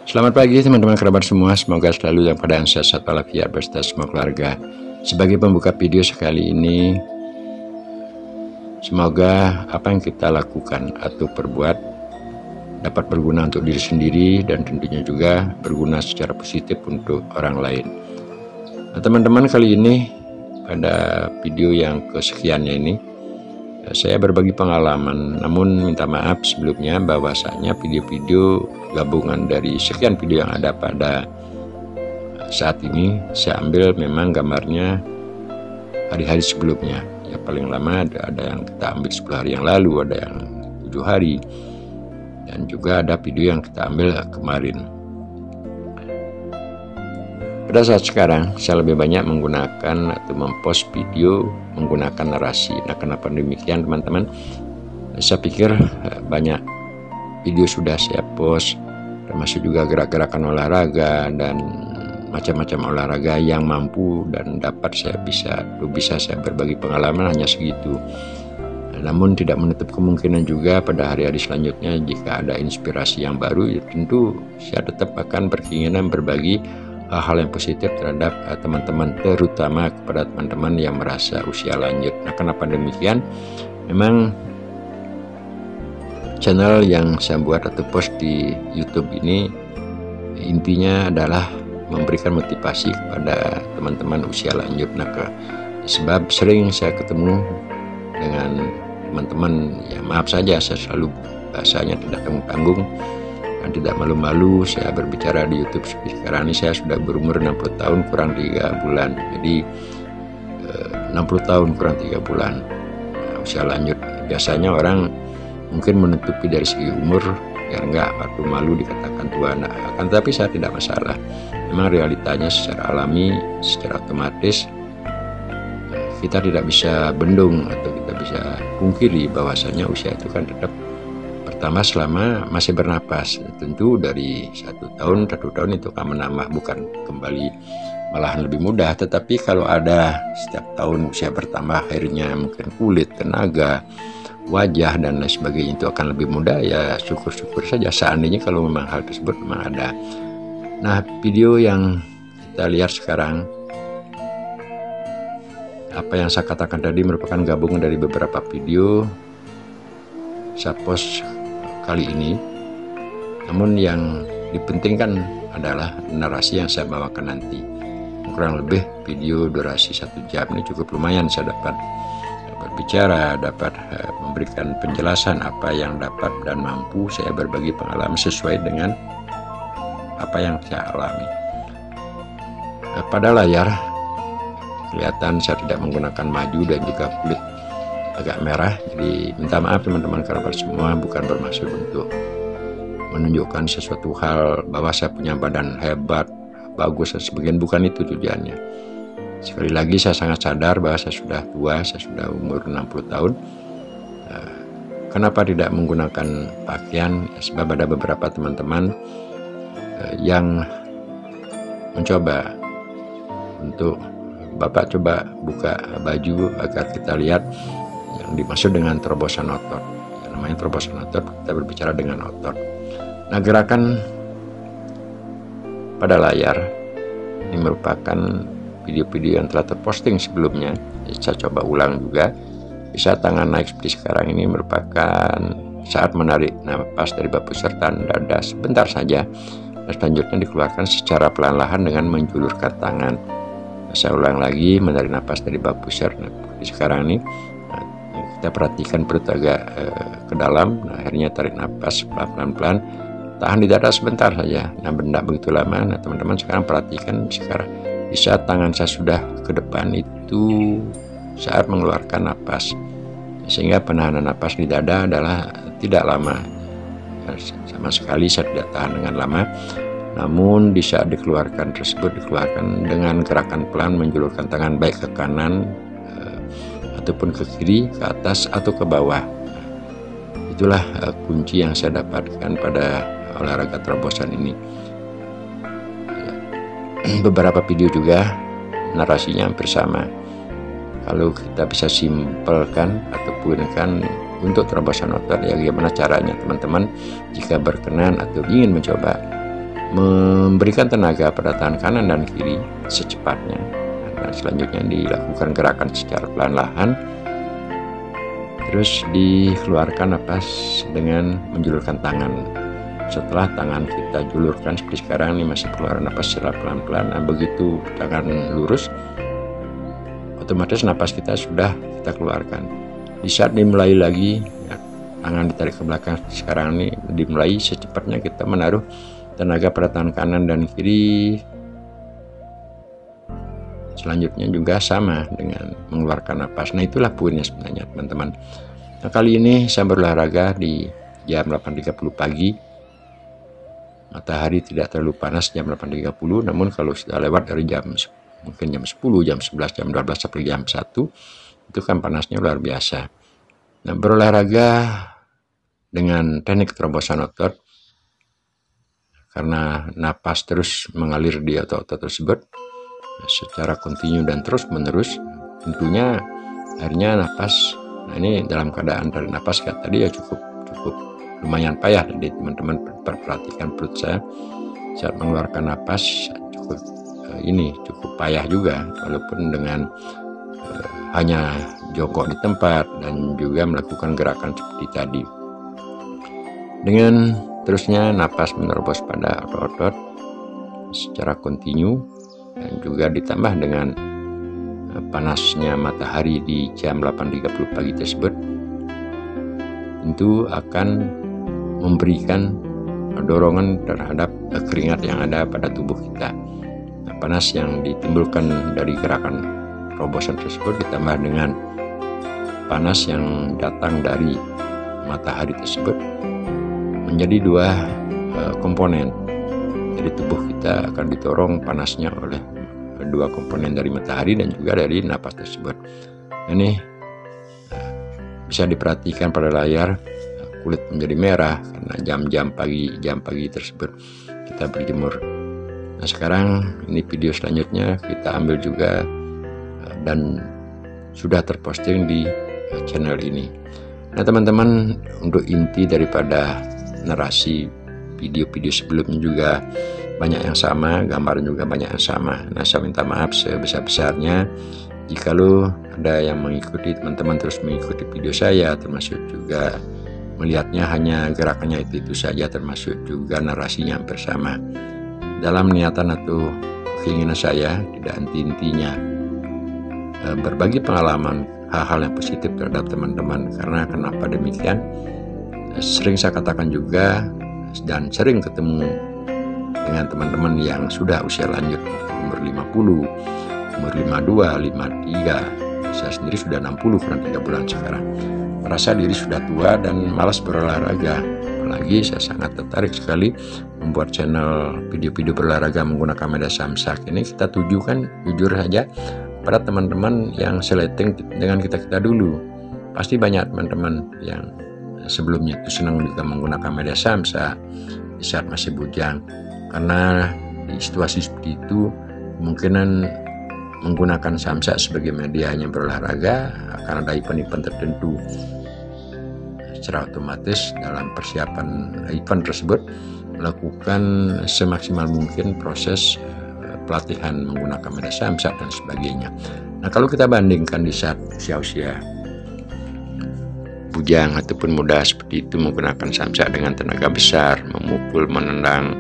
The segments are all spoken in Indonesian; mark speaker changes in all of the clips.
Speaker 1: Selamat pagi teman-teman kerabat semua, semoga selalu dalam keadaan sehat walafiat beserta semua keluarga. Sebagai pembuka video sekali ini, semoga apa yang kita lakukan atau perbuat dapat berguna untuk diri sendiri dan tentunya juga berguna secara positif untuk orang lain. Nah, teman-teman, kali ini pada video yang kesekiannya ini saya berbagi pengalaman, namun minta maaf sebelumnya bahwasanya video-video gabungan dari sekian video yang ada pada saat ini saya ambil memang gambarnya hari-hari sebelumnya. Ya paling lama ada yang kita ambil 10 hari yang lalu, ada yang 7 hari, dan juga ada video yang kita ambil kemarin. Pada saat sekarang saya lebih banyak menggunakan atau mempost video menggunakan narasi. Nah, kenapa demikian teman-teman? Saya pikir banyak video sudah saya post, termasuk juga gerak-gerakan olahraga dan macam-macam olahraga yang mampu dan dapat saya bisa saya berbagi pengalaman hanya segitu. Namun tidak menutup kemungkinan juga pada hari-hari selanjutnya jika ada inspirasi yang baru, ya tentu saya tetap akan berkeinginan berbagi hal yang positif terhadap teman-teman, terutama kepada teman-teman yang merasa usia lanjut. Nah, kenapa demikian? Memang channel yang saya buat atau post di YouTube ini intinya adalah memberikan motivasi kepada teman-teman usia lanjut. Nah, sebab sering saya ketemu dengan teman-teman, ya maaf saja saya selalu bahasanya tidak tanggung-tanggung dan tidak malu-malu saya berbicara di YouTube. Sekarang ini saya sudah berumur 60 tahun kurang 3 bulan. Jadi 60 tahun kurang 3 bulan usia lanjut. Biasanya orang mungkin menutupi dari segi umur, ya enggak, waktu malu dikatakan tua. Nah, akan tetapi saya tidak masalah. Memang realitanya secara alami, secara otomatis kita tidak bisa bendung atau kita bisa pungkiri bahwasanya usia itu kan tetap pertama selama masih bernapas. Tentu dari satu tahun itu akan menambah, bukan kembali malahan lebih mudah. Tetapi kalau ada setiap tahun usia bertambah, akhirnya mungkin kulit, tenaga, wajah dan lain sebagainya itu akan lebih mudah, ya syukur-syukur saja seandainya kalau memang hal tersebut memang ada. Nah, video yang kita lihat sekarang, apa yang saya katakan tadi merupakan gabungan dari beberapa video saya post kali ini. Namun yang dipentingkan adalah narasi yang saya bawakan nanti. Kurang lebih video durasi 1 jam ini cukup lumayan saya dapat berbicara, dapat memberikan penjelasan apa yang dapat dan mampu saya berbagi pengalaman sesuai dengan apa yang saya alami. Pada layar kelihatan saya tidak menggunakan maju dan juga kulit agak merah, jadi minta maaf teman-teman kerabat semua, bukan bermaksud untuk menunjukkan sesuatu hal bahwa saya punya badan hebat, bagus dan sebagainya, bukan itu tujuannya. Sekali lagi saya sangat sadar bahwa saya sudah tua, saya sudah umur 60 tahun. Kenapa tidak menggunakan pakaian? Ya, sebab ada beberapa teman-teman yang mencoba untuk Bapak coba buka baju agar kita lihat yang dimaksud dengan terobosan otot. Yang namanya terobosan otot, kita berbicara dengan otot. Nah, gerakan pada layar ini merupakan video-video yang telah terposting sebelumnya. Saya coba ulang juga. Bisa tangan naik seperti sekarang ini merupakan saat menarik napas dari bab pusar dada sebentar saja. Dan selanjutnya dikeluarkan secara pelan-lahan dengan menjulurkan tangan. Saya ulang lagi, menarik napas dari bab pusar. Nah, sekarang ini kita perhatikan perut agak ke dalam. Nah, akhirnya tarik napas pelan-pelan, tahan di dada sebentar saja. Nah, benda begitu lama. Nah, teman-teman sekarang perhatikan sekarang di saat tangan saya sudah ke depan itu saat mengeluarkan napas, sehingga penahanan napas di dada adalah tidak lama. Sama sekali saya tidak tahan dengan lama. Namun di saat dikeluarkan tersebut dikeluarkan dengan gerakan pelan, menjulurkan tangan baik ke kanan ataupun ke kiri, ke atas atau ke bawah. Itulah kunci yang saya dapatkan pada olahraga terobosan ini. Beberapa video juga narasinya hampir sama. Kalau kita bisa simpelkan ataupun kan untuk terobosan otot, ya bagaimana caranya teman-teman jika berkenan atau ingin mencoba memberikan tenaga pada tangan kanan dan kiri secepatnya. Dan selanjutnya dilakukan gerakan secara pelan-lahan. Terus dikeluarkan napas dengan menjulurkan tangan. Setelah tangan kita julurkan seperti sekarang ini, masih keluar napas secara pelan-pelan. Nah, begitu tangan lurus, otomatis napas kita sudah kita keluarkan. Di saat dimulai lagi, ya, tangan ditarik ke belakang sekarang ini, dimulai secepatnya kita menaruh tenaga pada tangan kanan dan kiri. Selanjutnya juga sama dengan mengeluarkan napas. Nah, itulah poinnya sebenarnya teman-teman. Nah, kali ini saya berolahraga di jam 8.30 pagi. Matahari tidak terlalu panas jam 8.30, namun kalau sudah lewat dari jam mungkin jam 10, jam 11, jam 12 sampai jam 1, itu kan panasnya luar biasa. Nah, berolahraga dengan teknik terobosan otot karena napas terus mengalir di otot-otot tersebut secara kontinu dan terus menerus, tentunya akhirnya napas, nah ini dalam keadaan tarik napas kayak tadi ya cukup lumayan payah. Jadi teman-teman perhatikan perut saya saat mengeluarkan napas cukup payah juga, walaupun dengan hanya jongkok di tempat dan juga melakukan gerakan seperti tadi. Dengan terusnya napas menerobos pada otot-otot secara kontinu, dan juga ditambah dengan panasnya matahari di jam 8.30 pagi tersebut, tentu akan memberikan dorongan terhadap keringat yang ada pada tubuh kita. Nah, panas yang ditimbulkan dari gerakan terobosan tersebut ditambah dengan panas yang datang dari matahari tersebut menjadi dua komponen. Jadi tubuh kita akan didorong panasnya oleh dua komponen dari matahari dan juga dari napas tersebut. Ini bisa diperhatikan pada layar, kulit menjadi merah karena jam pagi tersebut kita berjemur. Nah, sekarang ini video selanjutnya kita ambil juga dan sudah terposting di channel ini. Nah, teman-teman, untuk inti daripada narasi video-video sebelumnya juga banyak yang sama, gambar juga banyak yang sama. Nah, saya minta maaf sebesar-besarnya jikalau ada yang mengikuti, teman-teman terus mengikuti video saya, termasuk juga melihatnya hanya gerakannya itu saja, termasuk juga narasinya hampir sama. Dalam niatan atau keinginan saya tidak henti-hentinya berbagi pengalaman hal-hal yang positif terhadap teman-teman. Karena kenapa demikian? Sering saya katakan juga dan sering ketemu dengan teman-teman yang sudah usia lanjut, umur 50, umur 52, 53. Saya sendiri sudah 60 kurang 3 bulan sekarang. Merasa diri sudah tua dan malas berolahraga. Apalagi saya sangat tertarik sekali membuat channel video-video berolahraga menggunakan media samsak. Ini kita tujukan jujur saja pada teman-teman yang seleting dengan kita dulu. Pasti banyak teman-teman yang sebelumnya itu senang juga menggunakan media samsak di saat masih bujang, karena di situasi seperti itu kemungkinan menggunakan samsak sebagai medianya berolahraga akan ada event-event tertentu. Secara otomatis dalam persiapan event tersebut melakukan semaksimal mungkin proses pelatihan menggunakan media samsak dan sebagainya. Nah, kalau kita bandingkan di saat usia-usia bujang ataupun muda seperti itu menggunakan samsak dengan tenaga besar, memukul, menendang,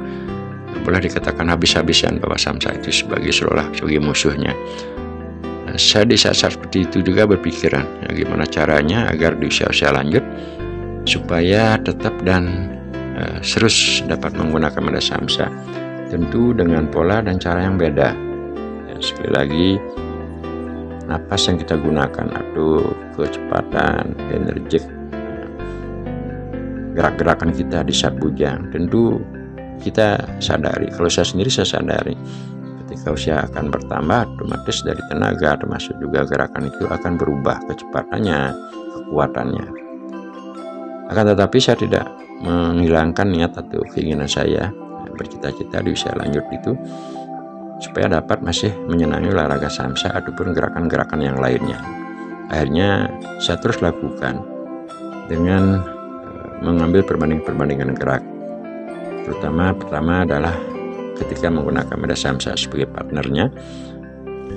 Speaker 1: boleh dikatakan habis-habisan bahwa samsak itu seolah sebagai musuhnya. Nah, saya di saat seperti itu juga berpikiran bagaimana caranya agar di usia-usia lanjut supaya tetap dan terus dapat menggunakan media samsak, tentu dengan pola dan cara yang beda. Ya, sekali lagi, napas yang kita gunakan atau kecepatan, energik, gerak-gerakan kita di saat bujang, tentu kita sadari. Kalau saya sendiri saya sadari ketika usia akan bertambah, otomatis dari tenaga termasuk juga gerakan itu akan berubah kecepatannya, kekuatannya. Akan tetapi saya tidak menghilangkan niat atau keinginan saya bercita-cita di usia lanjut itu supaya dapat masih menyenangi olahraga samsak ataupun gerakan-gerakan yang lainnya. Akhirnya saya terus lakukan dengan mengambil perbandingan gerak. Terutama pertama adalah ketika menggunakan media samsa sebagai partnernya,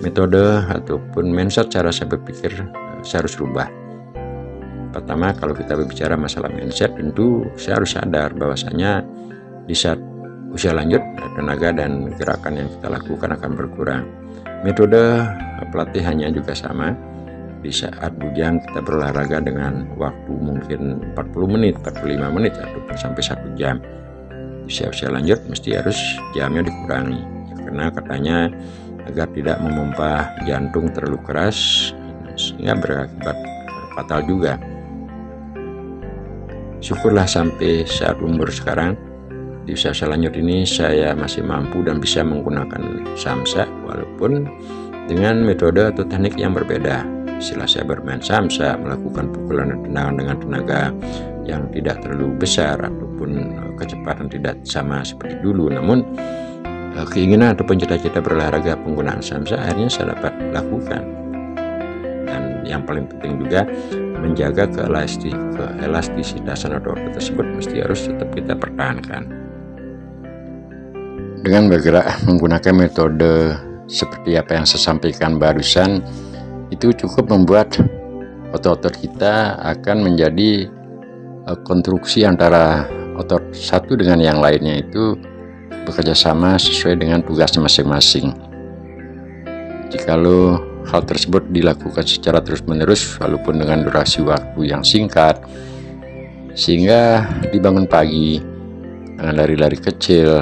Speaker 1: metode ataupun mindset cara saya berpikir saya harus rubah. Pertama, kalau kita berbicara masalah mindset, tentu saya harus sadar bahwasanya di saat usia lanjut, tenaga dan gerakan yang kita lakukan akan berkurang. Metode pelatihannya juga sama. Di saat bujang kita berolahraga dengan waktu mungkin 40 menit, 45 menit ataupun sampai 1 jam. Di usia lanjut mesti harus jamnya dikurangi, karena katanya agar tidak memompa jantung terlalu keras sehingga berakibat fatal juga. Syukurlah sampai saat umur sekarang di usia lanjut ini saya masih mampu dan bisa menggunakan samsa walaupun dengan metode atau teknik yang berbeda. Setelah saya bermain samsa, melakukan pukulan dan tendangan dengan tenaga yang tidak terlalu besar ataupun kecepatan tidak sama seperti dulu, namun keinginan ataupun cita-cita berolahraga penggunaan samsa akhirnya saya dapat lakukan. Dan yang paling penting juga menjaga keelastisitasan otot tersebut mesti harus tetap kita pertahankan. Dengan bergerak menggunakan metode seperti apa yang saya sampaikan barusan, itu cukup membuat otot-otot kita akan menjadi konstruksi antara otot satu dengan yang lainnya itu bekerja sama sesuai dengan tugasnya masing-masing. Jikalau hal tersebut dilakukan secara terus-menerus walaupun dengan durasi waktu yang singkat, sehingga dibangun pagi dengan lari-lari kecil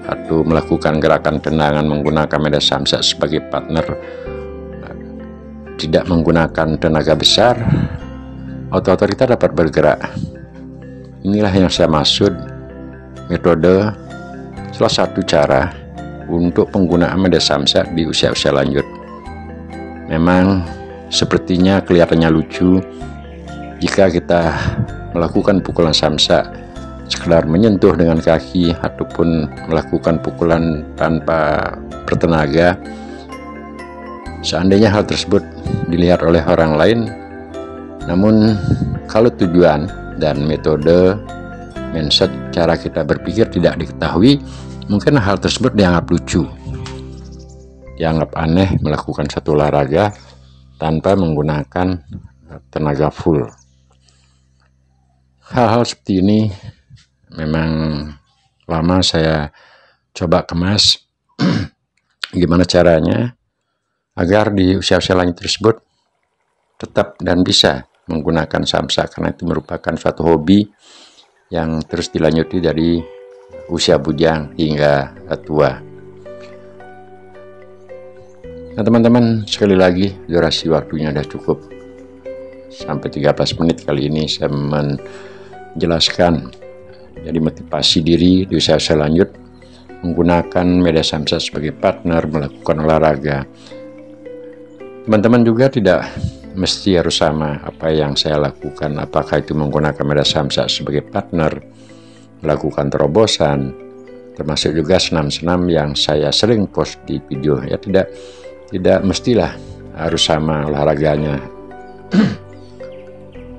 Speaker 1: atau melakukan gerakan tendangan menggunakan media samsa sebagai partner, tidak menggunakan tenaga besar, otot-otot kita dapat bergerak. Inilah yang saya maksud metode salah satu cara untuk penggunaan media samsa di usia-usia lanjut. Memang sepertinya kelihatannya lucu jika kita melakukan pukulan samsa sekedar menyentuh dengan kaki ataupun melakukan pukulan tanpa bertenaga. Seandainya hal tersebut dilihat oleh orang lain, namun kalau tujuan dan metode mindset cara kita berpikir tidak diketahui, mungkin hal tersebut dianggap lucu, dianggap aneh melakukan satu olahraga tanpa menggunakan tenaga full. Hal-hal seperti ini memang lama saya coba kemas gimana caranya agar di usia-usia lanjut tersebut tetap dan bisa menggunakan samsa, karena itu merupakan suatu hobi yang terus dilanjuti dari usia bujang hingga tua. Nah teman-teman, sekali lagi durasi waktunya sudah cukup sampai 13 menit. Kali ini saya menjelaskan jadi motivasi diri di usia-usia lanjut menggunakan media samsa sebagai partner melakukan olahraga. Teman-teman juga tidak mesti harus sama apa yang saya lakukan, apakah itu menggunakan media samsa sebagai partner, melakukan terobosan, termasuk juga senam-senam yang saya sering post di video. Ya tidak mestilah harus sama olahraganya.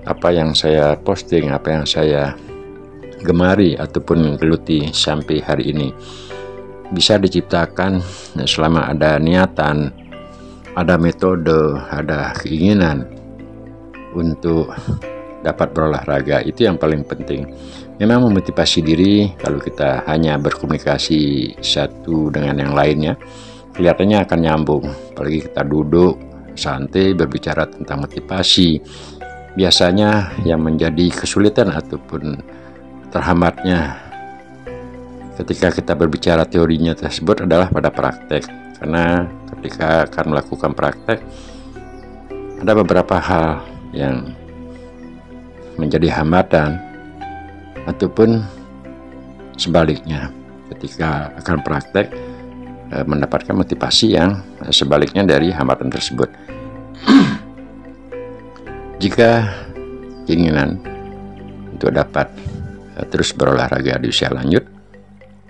Speaker 1: Apa yang saya posting, apa yang saya gemari ataupun geluti sampai hari ini bisa diciptakan selama ada niatan, ada metode, ada keinginan untuk dapat berolahraga. Itu yang paling penting. Memang memotivasi diri kalau kita hanya berkomunikasi satu dengan yang lainnya, kelihatannya akan nyambung. Apalagi kita duduk santai berbicara tentang motivasi. Biasanya yang menjadi kesulitan ataupun terhambatnya ketika kita berbicara teorinya tersebut adalah pada praktek. Karena ketika akan melakukan praktek, ada beberapa hal yang menjadi hambatan ataupun sebaliknya ketika akan praktek mendapatkan motivasi yang sebaliknya dari hambatan tersebut. Jika keinginan untuk dapat terus berolahraga di usia lanjut,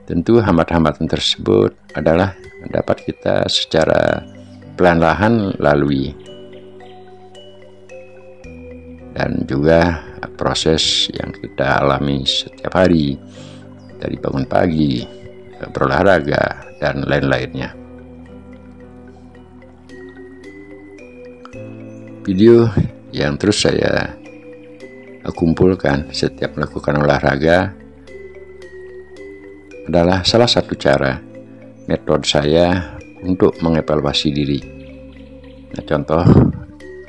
Speaker 1: tentu hambatan-hambatan tersebut adalah dapat kita secara pelan-lahan lalui, dan juga proses yang kita alami setiap hari dari bangun pagi, berolahraga, dan lain-lainnya. Video yang terus saya kumpulkan setiap melakukan olahraga adalah salah satu cara metode saya untuk mengevaluasi diri. Nah, contoh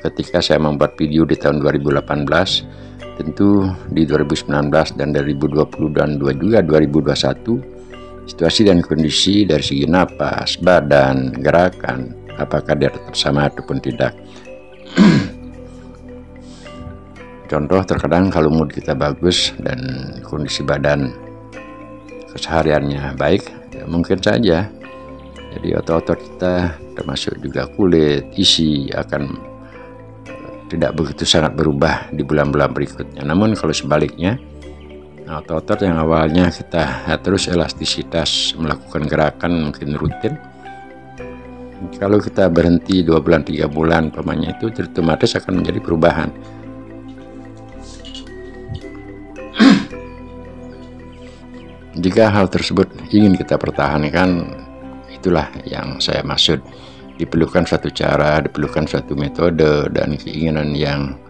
Speaker 1: ketika saya membuat video di tahun 2018, tentu di 2019 dan 2020 dan juga 2021, situasi dan kondisi dari segi napas, badan, gerakan, apakah dia tetap sama ataupun tidak. Contoh, terkadang kalau mood kita bagus dan kondisi badan kesehariannya baik, ya mungkin saja jadi otot-otot kita termasuk juga kulit, isi akan tidak begitu sangat berubah di bulan-bulan berikutnya. Namun kalau sebaliknya, otot-otot yang awalnya kita terus elastisitas melakukan gerakan mungkin rutin, kalau kita berhenti 2 bulan 3 bulan pemanya, itu otomatis akan menjadi perubahan. Jika hal tersebut ingin kita pertahankan, itulah yang saya maksud. Diperlukan suatu cara, diperlukan suatu metode, dan keinginan yang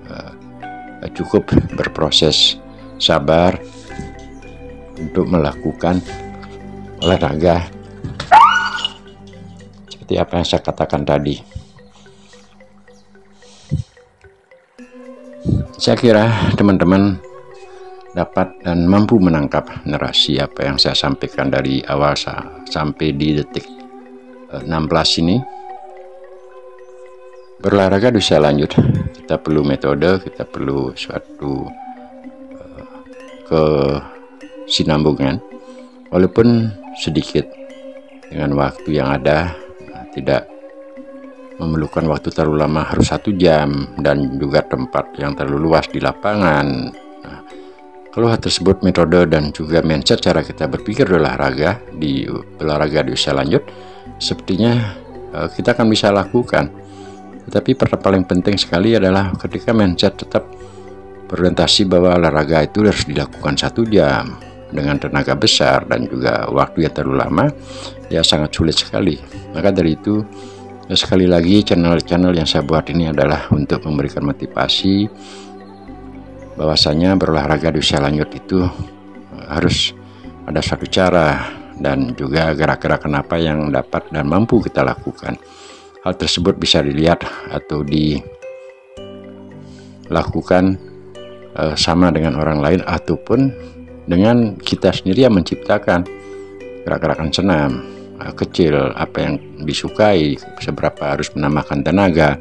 Speaker 1: cukup berproses sabar untuk melakukan olahraga seperti apa yang saya katakan tadi. Saya kira teman-teman dapat dan mampu menangkap narasi apa yang saya sampaikan dari awal sampai di detik 16 ini. Berolahraga di usia lanjut, kita perlu metode, kita perlu suatu kesinambungan, walaupun sedikit dengan waktu yang ada, tidak memerlukan waktu terlalu lama, harus 1 jam, dan juga tempat yang terlalu luas di lapangan. Kalau hal tersebut, metode dan juga mindset cara kita berpikir olahraga di usia lanjut, sepertinya kita akan bisa lakukan. Tetapi paling penting sekali adalah ketika mindset tetap berorientasi bahwa olahraga itu harus dilakukan 1 jam dengan tenaga besar dan juga waktu yang terlalu lama, ya sangat sulit sekali. Maka dari itu, sekali lagi channel-channel yang saya buat ini adalah untuk memberikan motivasi bahwasanya berolahraga di usia lanjut itu harus ada satu cara dan juga gerak-gerakan apa yang dapat dan mampu kita lakukan. Hal tersebut bisa dilihat atau dilakukan sama dengan orang lain ataupun dengan kita sendiri yang menciptakan gerak-gerakan senam kecil, apa yang disukai, seberapa harus menambahkan tenaga,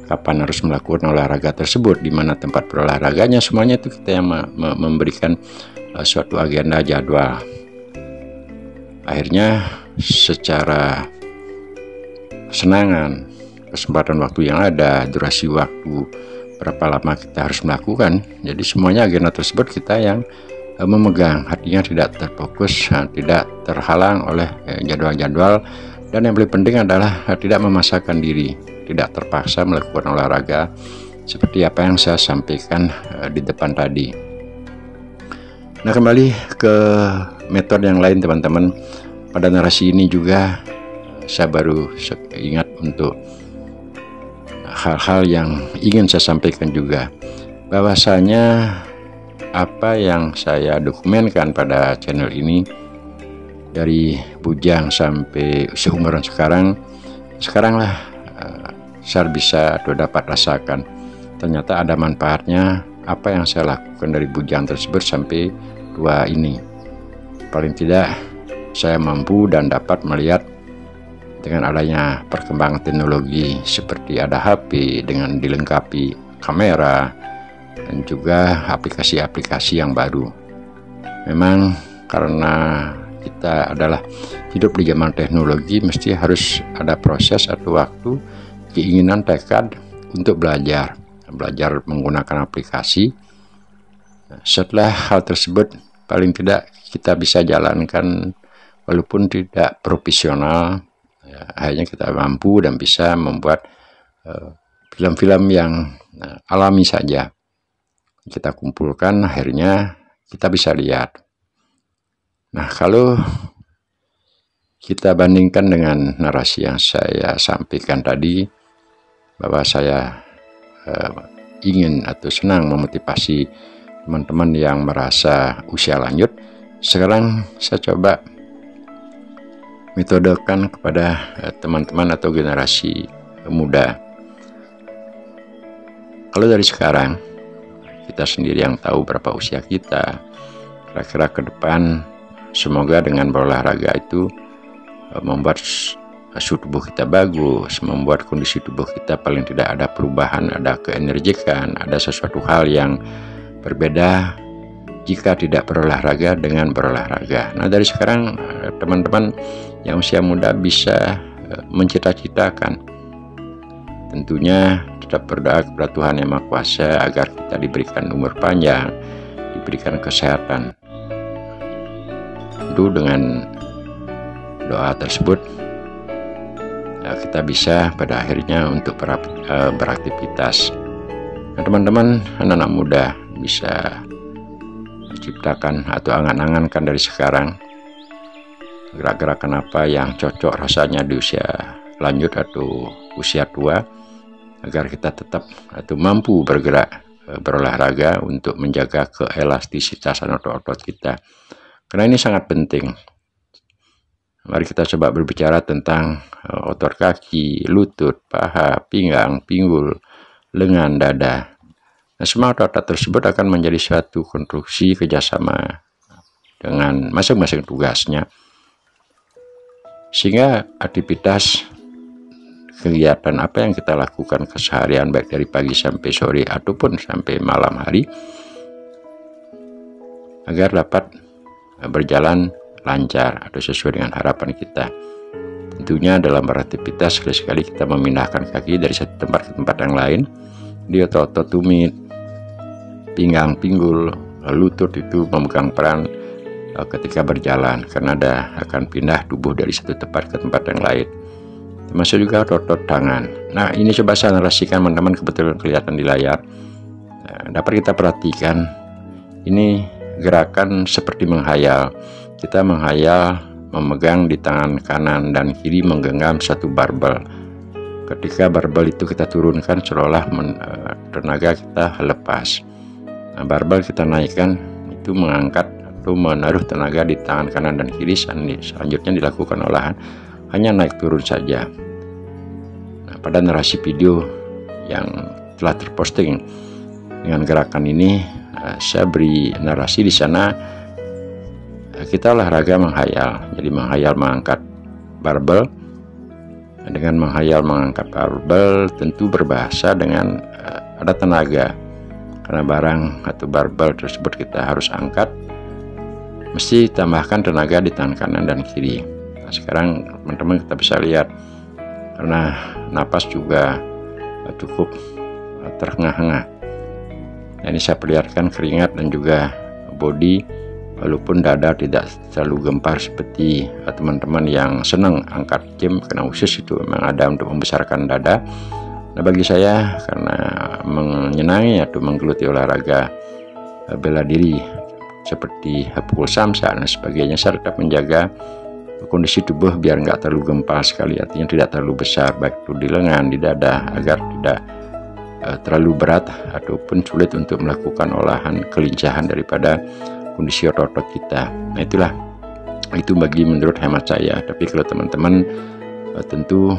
Speaker 1: kapan harus melakukan olahraga tersebut, di mana tempat berolahraganya, semuanya itu kita yang memberikan suatu agenda jadwal. Akhirnya secara kesenangan, kesempatan waktu yang ada, durasi waktu, berapa lama kita harus melakukan, jadi semuanya agenda tersebut kita yang memegang, artinya tidak terfokus, tidak terhalang oleh jadwal-jadwal, dan yang paling penting adalah tidak memaksakan diri, tidak terpaksa melakukan olahraga seperti apa yang saya sampaikan di depan tadi. Nah, kembali ke metode yang lain teman-teman. Pada narasi ini juga saya baru ingat untuk hal-hal yang ingin saya sampaikan juga, bahwasanya apa yang saya dokumenkan pada channel ini dari bujang sampai seumuran sekarang lah saya bisa atau dapat rasakan ternyata ada manfaatnya apa yang saya lakukan dari bujang tersebut sampai tua ini. Paling tidak saya mampu dan dapat melihat dengan adanya perkembangan teknologi seperti ada HP dengan dilengkapi kamera dan juga aplikasi-aplikasi yang baru. Memang karena kita adalah hidup di zaman teknologi, mesti harus ada proses atau waktu, keinginan, tekad untuk belajar menggunakan aplikasi. Setelah hal tersebut, paling tidak kita bisa jalankan walaupun tidak profesional, ya, akhirnya kita mampu dan bisa membuat film-film yang alami saja kita kumpulkan, akhirnya kita bisa lihat. Nah, kalau kita bandingkan dengan narasi yang saya sampaikan tadi, bahwa saya ingin atau senang memotivasi teman-teman yang merasa usia lanjut. Sekarang saya coba metodekan kepada teman-teman atau generasi muda. Kalau dari sekarang, kita sendiri yang tahu berapa usia kita, kira-kira ke depan, semoga dengan berolahraga itu membuat suhu tubuh kita bagus, membuat kondisi tubuh kita paling tidak ada perubahan, ada keenergikan, ada sesuatu hal yang berbeda jika tidak berolahraga dengan berolahraga. Nah, dari sekarang teman-teman yang usia muda bisa mencita-citakan, tentunya tetap berdoa kepada Tuhan Yang Maha Kuasa agar kita diberikan umur panjang, diberikan kesehatan. Tentu dengan doa tersebut kita bisa pada akhirnya untuk beraktivitas. Nah, teman-teman, anak-anak muda bisa menciptakan atau angan-angankan dari sekarang gerak-gerakan apa yang cocok rasanya di usia lanjut atau usia tua, agar kita tetap atau mampu bergerak, berolahraga untuk menjaga keelastisitasan otot-otot kita, karena ini sangat penting. Mari kita coba berbicara tentang otot kaki, lutut, paha, pinggang, pinggul, lengan, dada. Nah, semua otot-otot tersebut akan menjadi suatu konstruksi kerjasama dengan masing-masing tugasnya, sehingga aktivitas kegiatan apa yang kita lakukan keseharian, baik dari pagi sampai sore ataupun sampai malam hari, agar dapat berjalan lancar atau sesuai dengan harapan kita. Tentunya dalam beraktivitas sekali-sekali kita memindahkan kaki dari satu tempat ke tempat yang lain. Di otot-otot tumit, pinggang, pinggul, lutut itu memegang peran ketika berjalan, karena ada akan pindah tubuh dari satu tempat ke tempat yang lain. Termasuk juga otot-otot tangan. Nah, ini coba saya narasikan teman-teman, kebetulan kelihatan di layar. Dapat kita perhatikan, ini gerakan seperti menghayal. Kita menghayal memegang di tangan kanan dan kiri menggenggam satu barbel. Ketika barbel itu kita turunkan, seolah tenaga kita lepas. Nah, barbel kita naikkan, itu mengangkat atau menaruh tenaga di tangan kanan dan kiri. Selanjutnya dilakukan olahan hanya naik turun saja. Nah, pada narasi video yang telah terposting dengan gerakan ini, saya beri narasi di sana. Kita olahraga menghayal, jadi menghayal mengangkat barbel. Dengan menghayal mengangkat barbel tentu berbahasa dengan ada tenaga, karena barang atau barbel tersebut kita harus angkat, mesti tambahkan tenaga di tangan kanan dan kiri. Nah, sekarang teman-teman kita bisa lihat, karena napas juga cukup terengah-engah. Nah, ini saya perlihatkan keringat dan juga body. Walaupun dada tidak terlalu gempar seperti teman-teman yang senang angkat gym, karena khusus itu memang ada untuk membesarkan dada. Nah, bagi saya, karena menyenangi atau menggeluti olahraga bela diri seperti pukul samsa dan sebagainya, saya tetap menjaga kondisi tubuh biar nggak terlalu gempar sekali, artinya tidak terlalu besar, baik itu di lengan, di dada, agar tidak terlalu berat ataupun sulit untuk melakukan olahan kelincahan daripada kondisi otot-otot kita. Nah, itu bagi menurut hemat saya. Tapi kalau teman-teman tentu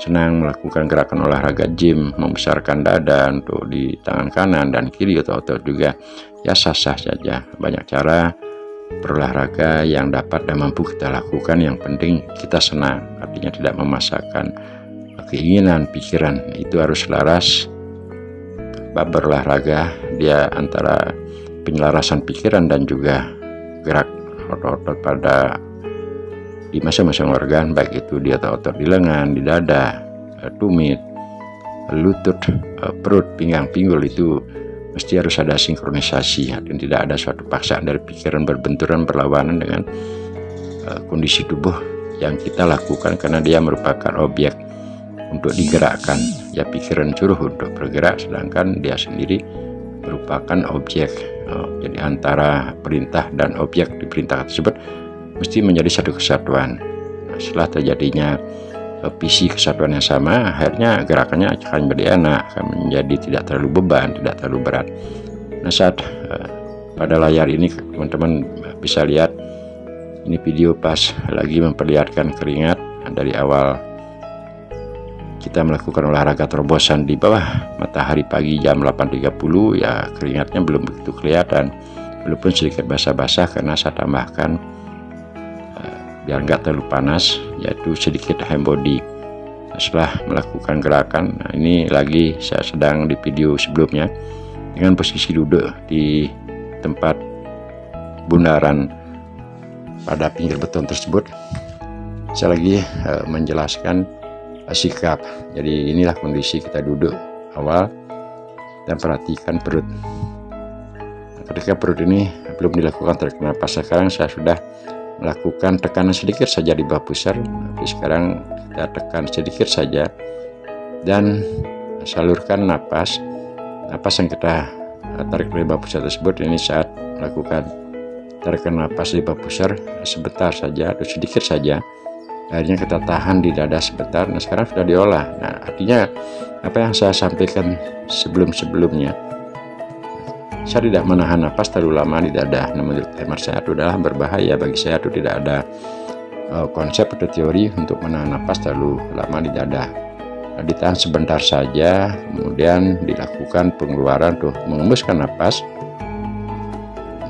Speaker 1: senang melakukan gerakan olahraga gym, membesarkan dada untuk di tangan kanan dan kiri otot-otot juga, ya sah-sah saja. Banyak cara berolahraga yang dapat dan mampu kita lakukan, yang penting kita senang, artinya tidak memaksakan keinginan, pikiran. Itu harus selaras. Bab berolahraga dia antara penyelarasan pikiran dan juga gerak otot-otot pada di masing-masing organ, baik itu di otot-otot di lengan, di dada, tumit, lutut, perut, pinggang, pinggul, itu mesti harus ada sinkronisasi dan tidak ada suatu paksaan dari pikiran berbenturan berlawanan dengan kondisi tubuh yang kita lakukan, karena dia merupakan objek untuk digerakkan. Ya, pikiran suruh untuk bergerak, sedangkan dia sendiri merupakan objek. Jadi antara perintah dan objek diperintah tersebut mesti menjadi satu kesatuan. Nah, setelah terjadinya visi kesatuan yang sama, akhirnya gerakannya akan menjadi enak, akan menjadi tidak terlalu beban, tidak terlalu berat. Nah, saat pada layar ini teman-teman bisa lihat, ini video pas lagi memperlihatkan keringat dari awal kita melakukan olahraga terobosan di bawah matahari pagi jam 8.30, ya keringatnya belum begitu kelihatan, walaupun sedikit basah-basah karena saya tambahkan biar nggak terlalu panas, yaitu sedikit hand body. Setelah melakukan gerakan, nah ini lagi saya sedang di video sebelumnya dengan posisi duduk di tempat bundaran pada pinggir beton tersebut, saya lagi menjelaskan sikap. Jadi inilah kondisi kita duduk awal dan perhatikan perut. Ketika perut ini belum dilakukan tarik nafas, sekarang saya sudah melakukan tekanan sedikit saja di bawah pusar. Tapi sekarang kita tekan sedikit saja dan salurkan napas yang kita tarik dari bawah pusar tersebut. Ini saat melakukan tarikan napas di bawah pusar sebentar saja atau sedikit saja, akhirnya kita tahan di dada sebentar. Nah, sekarang sudah diolah. Nah, artinya apa yang saya sampaikan sebelum-sebelumnya, saya tidak menahan napas terlalu lama di dada. Nah, menurut hemat saya itu adalah berbahaya. Bagi saya itu tidak ada konsep atau teori untuk menahan napas terlalu lama di dada. Nah, ditahan sebentar saja, kemudian dilakukan pengeluaran tuh, mengembuskan napas,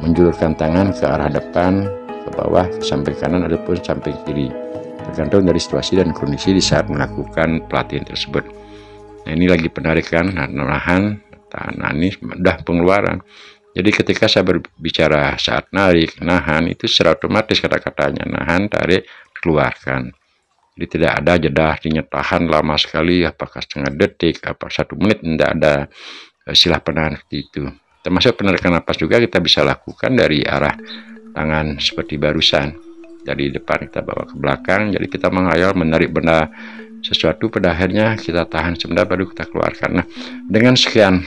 Speaker 1: menjulurkan tangan ke arah depan, ke bawah, ke samping kanan ataupun samping kiri, tergantung dari situasi dan kondisi di saat melakukan pelatihan tersebut. Nah, ini lagi penarikan, nahan. Nah, ini sudah pengeluaran. Jadi ketika saya berbicara saat narik, nahan, itu secara otomatis kata-katanya nahan, tarik, keluarkan. Jadi tidak ada jeda, artinya tahan lama sekali, apakah setengah detik, apa 1 menit, tidak ada istilah penahan seperti itu. Termasuk penarikan napas juga kita bisa lakukan dari arah tangan seperti barusan. Dari depan kita bawa ke belakang, jadi kita menghayal menarik benda sesuatu, pada akhirnya kita tahan sebentar baru kita keluarkan. Nah, dengan sekian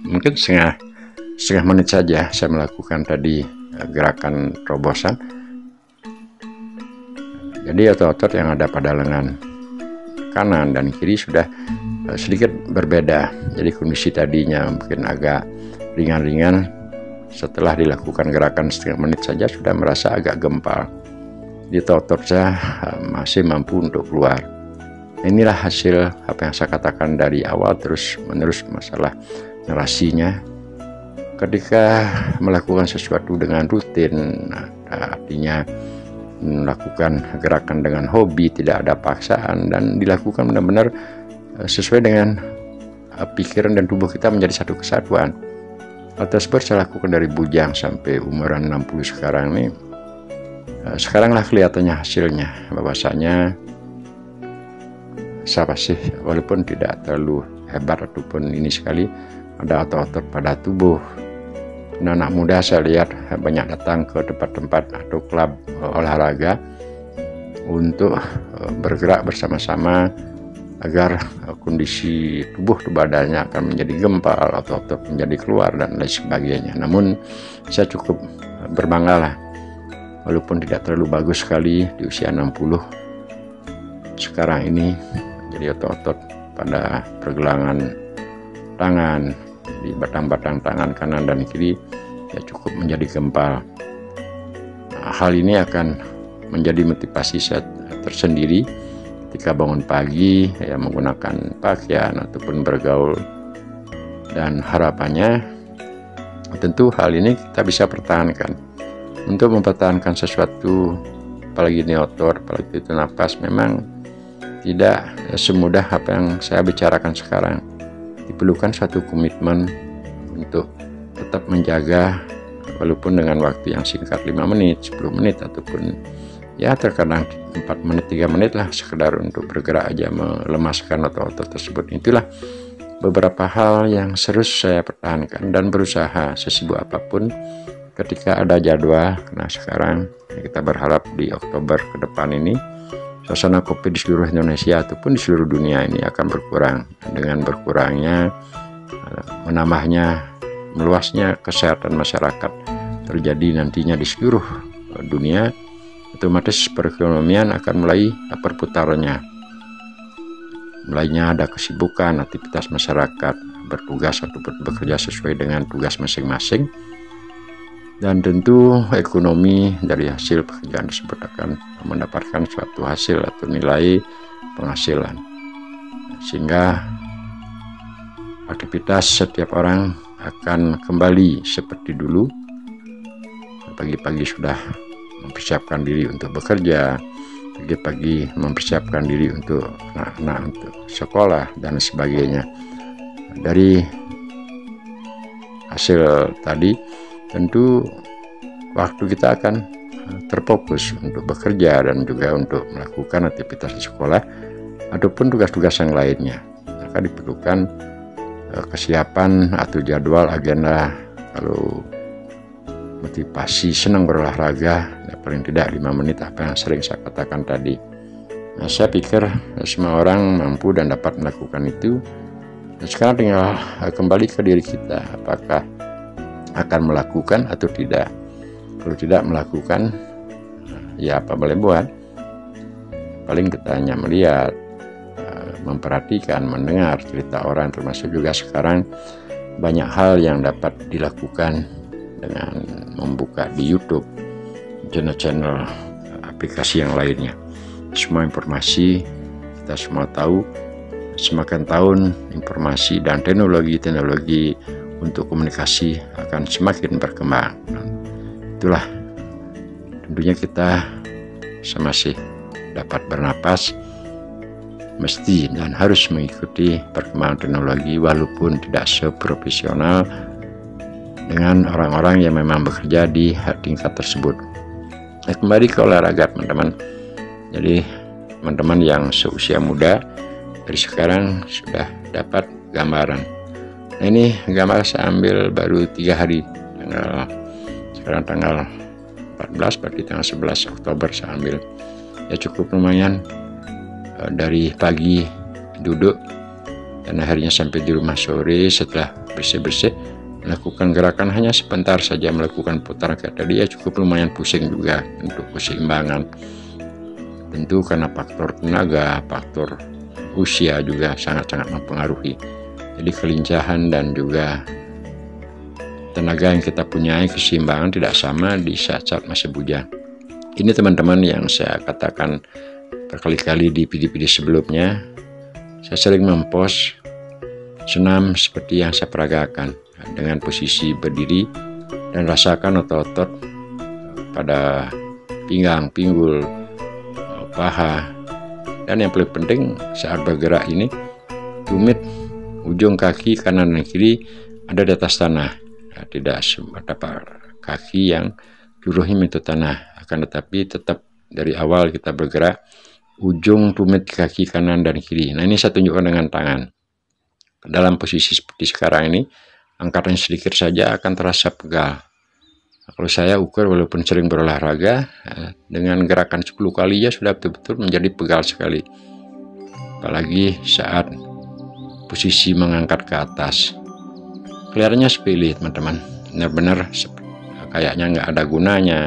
Speaker 1: mungkin setengah menit saja saya melakukan tadi gerakan terobosan. Jadi otot-otot yang ada pada lengan kanan dan kiri sudah sedikit berbeda. Jadi kondisi tadinya mungkin agak ringan-ringan, setelah dilakukan gerakan setengah menit saja sudah merasa agak gempal. Di otot saya masih mampu untuk keluar. Inilah hasil apa yang saya katakan dari awal terus menerus masalah narasinya. Ketika melakukan sesuatu dengan rutin, artinya melakukan gerakan dengan hobi, tidak ada paksaan, dan dilakukan benar-benar sesuai dengan pikiran dan tubuh kita menjadi satu kesatuan. Hal tersebut saya lakukan dari bujang sampai umuran 60 sekarang nih. Sekaranglah kelihatannya hasilnya, bahwasanya siapa sih, walaupun tidak terlalu hebat ataupun ini sekali, ada otot-otot pada tubuh. Anak muda saya lihat banyak datang ke tempat-tempat atau klub olahraga untuk bergerak bersama-sama agar kondisi tubuh badannya akan menjadi gempal, otot-otot menjadi keluar dan lain sebagainya. Namun saya cukup berbangga lah, walaupun tidak terlalu bagus sekali di usia 60 sekarang ini, jadi otot-otot pada pergelangan tangan, di batang-batang tangan kanan dan kiri ya cukup menjadi gempal. Nah, hal ini akan menjadi motivasi saya tersendiri ketika bangun pagi, ya menggunakan pakaian ataupun bergaul, dan harapannya tentu hal ini kita bisa pertahankan. Untuk mempertahankan sesuatu, apalagi ini otot, apalagi itu napas, memang tidak semudah apa yang saya bicarakan sekarang. Diperlukan satu komitmen untuk tetap menjaga, walaupun dengan waktu yang singkat, 5 menit, 10 menit, ataupun ya terkadang 4 menit, 3 menit lah, sekedar untuk bergerak aja melemaskan otot-otot tersebut. Itulah beberapa hal yang serius saya pertahankan dan berusaha sesibuk apapun ketika ada jadwal. Nah, sekarang kita berharap di Oktober ke depan ini suasana COVID di seluruh Indonesia ataupun di seluruh dunia ini akan berkurang. Dengan berkurangnya, menambahnya, meluasnya kesehatan masyarakat terjadi nantinya di seluruh dunia, otomatis perekonomian akan mulai perputarannya. Mulainya ada kesibukan, aktivitas masyarakat bertugas atau bekerja sesuai dengan tugas masing-masing, dan tentu ekonomi dari hasil pekerjaan tersebut akan mendapatkan suatu hasil atau nilai penghasilan, sehingga aktivitas setiap orang akan kembali seperti dulu. Pagi-pagi sudah mempersiapkan diri untuk bekerja, pagi-pagi mempersiapkan diri untuk anak-anak untuk sekolah dan sebagainya. Dari hasil tadi tentu waktu kita akan terfokus untuk bekerja dan juga untuk melakukan aktivitas di sekolah ataupun tugas-tugas yang lainnya. Maka diperlukan kesiapan atau jadwal agenda. Kalau motivasi senang berolahraga, ya paling tidak 5 menit, apa yang sering saya katakan tadi. Nah, saya pikir semua orang mampu dan dapat melakukan itu. Nah, sekarang tinggal kembali ke diri kita, apakah akan melakukan atau tidak. Kalau tidak melakukan, ya apa boleh buat. Paling kita hanya melihat, memperhatikan, mendengar cerita orang, termasuk juga sekarang banyak hal yang dapat dilakukan dengan membuka di YouTube, channel-channel aplikasi yang lainnya. Semua informasi kita semua tahu, semakin tahun informasi dan teknologi untuk komunikasi akan semakin berkembang. Itulah tentunya kita masih dapat bernapas, mesti dan harus mengikuti perkembangan teknologi walaupun tidak seprofesional dengan orang-orang yang memang bekerja di tingkat tersebut. Nah, kembali ke olahraga teman-teman. Jadi teman-teman yang seusia muda dari sekarang sudah dapat gambaran. Nah, ini gambar saya ambil baru 3 hari. Sekarang tanggal 14, berarti tanggal 11 Oktober saya ambil. Ya cukup lumayan. Dari pagi duduk dan akhirnya sampai di rumah sore setelah bersih-bersih melakukan gerakan hanya sebentar saja, melakukan putaran kayak tadi, ya cukup lumayan pusing juga untuk keseimbangan. Tentu karena faktor tenaga, faktor usia juga sangat-sangat mempengaruhi. Jadi kelincahan dan juga tenaga yang kita punyai, keseimbangan tidak sama di saat-saat masih bujang. Ini teman-teman yang saya katakan berkali-kali di video-video sebelumnya. Saya sering mempost senam seperti yang saya peragakan dengan posisi berdiri dan rasakan otot-otot pada pinggang, pinggul, paha, dan yang paling penting saat bergerak ini tumit ujung kaki kanan dan kiri ada di atas tanah. Nah, tidak dapat kaki yang juruhnya menyentuh tanah, akan tetapi tetap dari awal kita bergerak ujung tumit kaki kanan dan kiri. Nah, ini saya tunjukkan dengan tangan. Dalam posisi seperti sekarang ini, angkatan sedikit saja akan terasa pegal. Nah, kalau saya ukur walaupun sering berolahraga, dengan gerakan 10 kali ya sudah betul-betul menjadi pegal sekali. Apalagi saat posisi mengangkat ke atas. Kelihatannya sepele teman-teman. Benar-benar kayaknya nggak ada gunanya,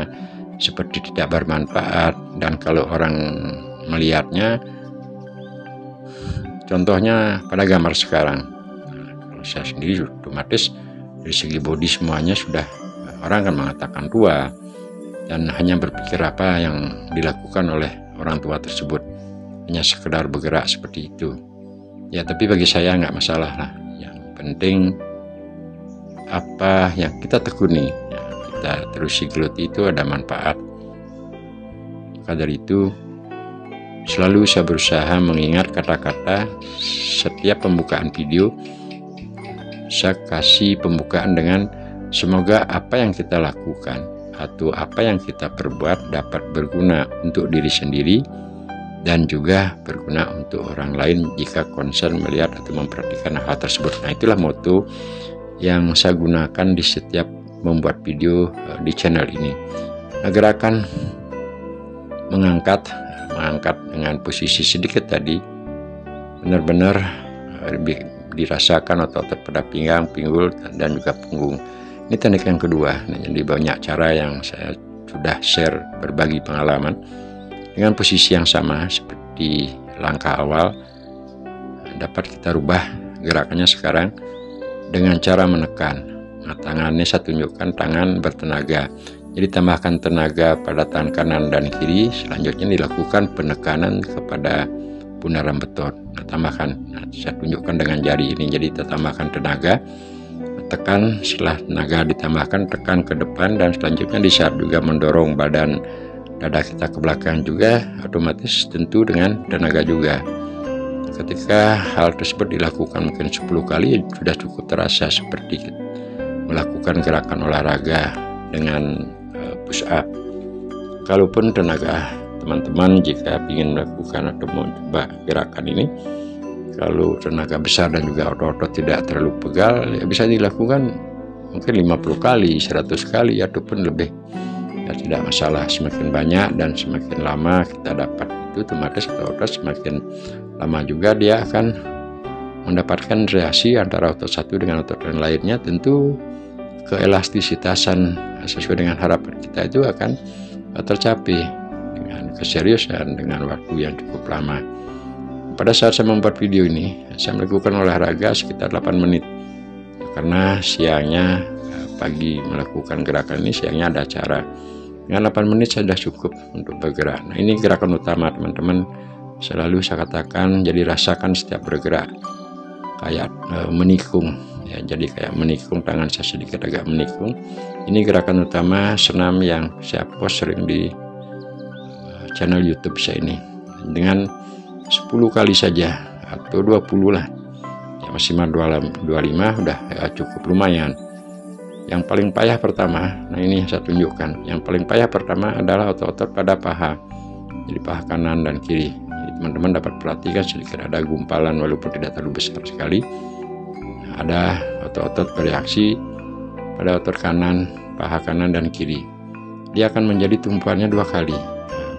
Speaker 1: seperti tidak bermanfaat, dan kalau orang melihatnya, contohnya pada gambar sekarang, kalau saya sendiri otomatis dari segi body semuanya sudah, orang akan mengatakan tua dan hanya berpikir apa yang dilakukan oleh orang tua tersebut, hanya sekedar bergerak seperti itu. Ya tapi bagi saya nggak masalah lah, yang penting apa yang kita tekuni, ya, kita terus geluti itu ada manfaat. Maka dari itu selalu saya berusaha mengingat kata-kata setiap pembukaan video. Saya kasih pembukaan dengan semoga apa yang kita lakukan atau apa yang kita perbuat dapat berguna untuk diri sendiri dan juga berguna untuk orang lain jika concern melihat atau memperhatikan hal tersebut. Nah, itulah moto yang saya gunakan di setiap membuat video di channel ini. Nah, gerakan mengangkat dengan posisi sedikit tadi benar-benar dirasakan otot pada pinggang, pinggul, dan juga punggung. Ini teknik yang kedua. Nah, jadi banyak cara yang saya sudah share berbagi pengalaman dengan posisi yang sama seperti langkah awal. Dapat kita rubah gerakannya sekarang dengan cara menekan. Nah, tangannya saya tunjukkan tangan bertenaga. Jadi tambahkan tenaga pada tangan kanan dan kiri. Selanjutnya dilakukan penekanan kepada bundaran betot. Nah, tambahkan. Nah, saya tunjukkan dengan jari ini. Jadi kita tambahkan tenaga, tekan. Setelah tenaga ditambahkan, tekan ke depan, dan selanjutnya di saat juga mendorong badan dada kita ke belakang juga, otomatis tentu dengan tenaga juga. Ketika hal tersebut dilakukan mungkin 10 kali, sudah cukup terasa seperti melakukan gerakan olahraga dengan push up. Kalaupun tenaga teman-teman jika ingin melakukan atau mencoba gerakan ini, kalau tenaga besar dan juga otot-otot tidak terlalu pegal, ya bisa dilakukan mungkin 50 kali, 100 kali ataupun lebih. Ya, tidak masalah. Semakin banyak dan semakin lama kita dapat itu, otomatis otot semakin lama juga dia akan mendapatkan reaksi antara otot satu dengan otot yang lainnya. Tentu keelastisitasan sesuai dengan harapan kita itu akan tercapai dengan keseriusan, dengan waktu yang cukup lama. Pada saat saya membuat video ini, saya melakukan olahraga sekitar 8 menit karena siangnya, pagi melakukan gerakan ini, siangnya ada acara. Dengan 8 menit sudah cukup untuk bergerak. Nah, ini gerakan utama teman-teman. Selalu saya katakan, jadi rasakan setiap bergerak kayak menikung ya, jadi kayak menikung, tangan saya sedikit agak menikung. Ini gerakan utama senam yang saya post sering di channel YouTube saya ini. Dengan 10 kali saja atau 20 lah ya, maksimal 25 udah ya, cukup lumayan. Yang paling payah pertama, nah ini yang saya tunjukkan, yang paling payah pertama adalah otot-otot pada paha, jadi paha kanan dan kiri. Teman-teman dapat perhatikan sedikit ada gumpalan walaupun tidak terlalu besar sekali. Ada otot-otot bereaksi pada otot kanan, paha kanan dan kiri. Dia akan menjadi tumpuannya 2 kali,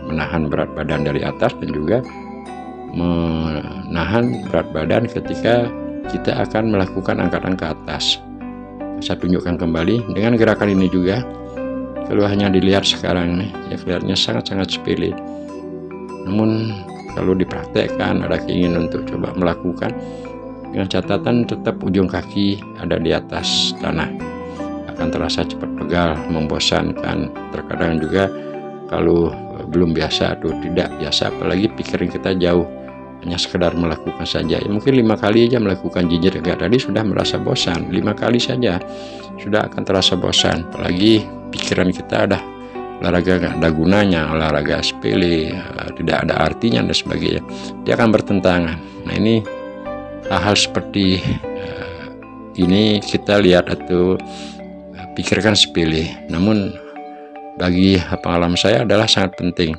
Speaker 1: menahan berat badan dari atas dan juga menahan berat badan ketika kita akan melakukan angkatan ke atas. Saya tunjukkan kembali dengan gerakan ini juga. Kalau hanya dilihat sekarang nih, ya kelihatannya sangat-sangat sepele. Namun kalau dipraktekkan, ada keinginan untuk coba melakukan, dengan catatan tetap ujung kaki ada di atas tanah. Akan terasa cepat pegal, membosankan. Terkadang juga kalau belum biasa atau tidak biasa, apalagi pikiran kita jauh, hanya sekedar melakukan saja. Ya, mungkin 5 kali aja melakukan jinjit enggak tadi sudah merasa bosan. 5 kali saja sudah akan terasa bosan. Apalagi pikiran kita ada olahraga nggak ada gunanya, olahraga sepele, tidak ada artinya dan sebagainya. Dia akan bertentangan. Nah, ini hal-hal seperti ini kita lihat atau pikirkan sepele. Namun bagi pengalaman saya adalah sangat penting.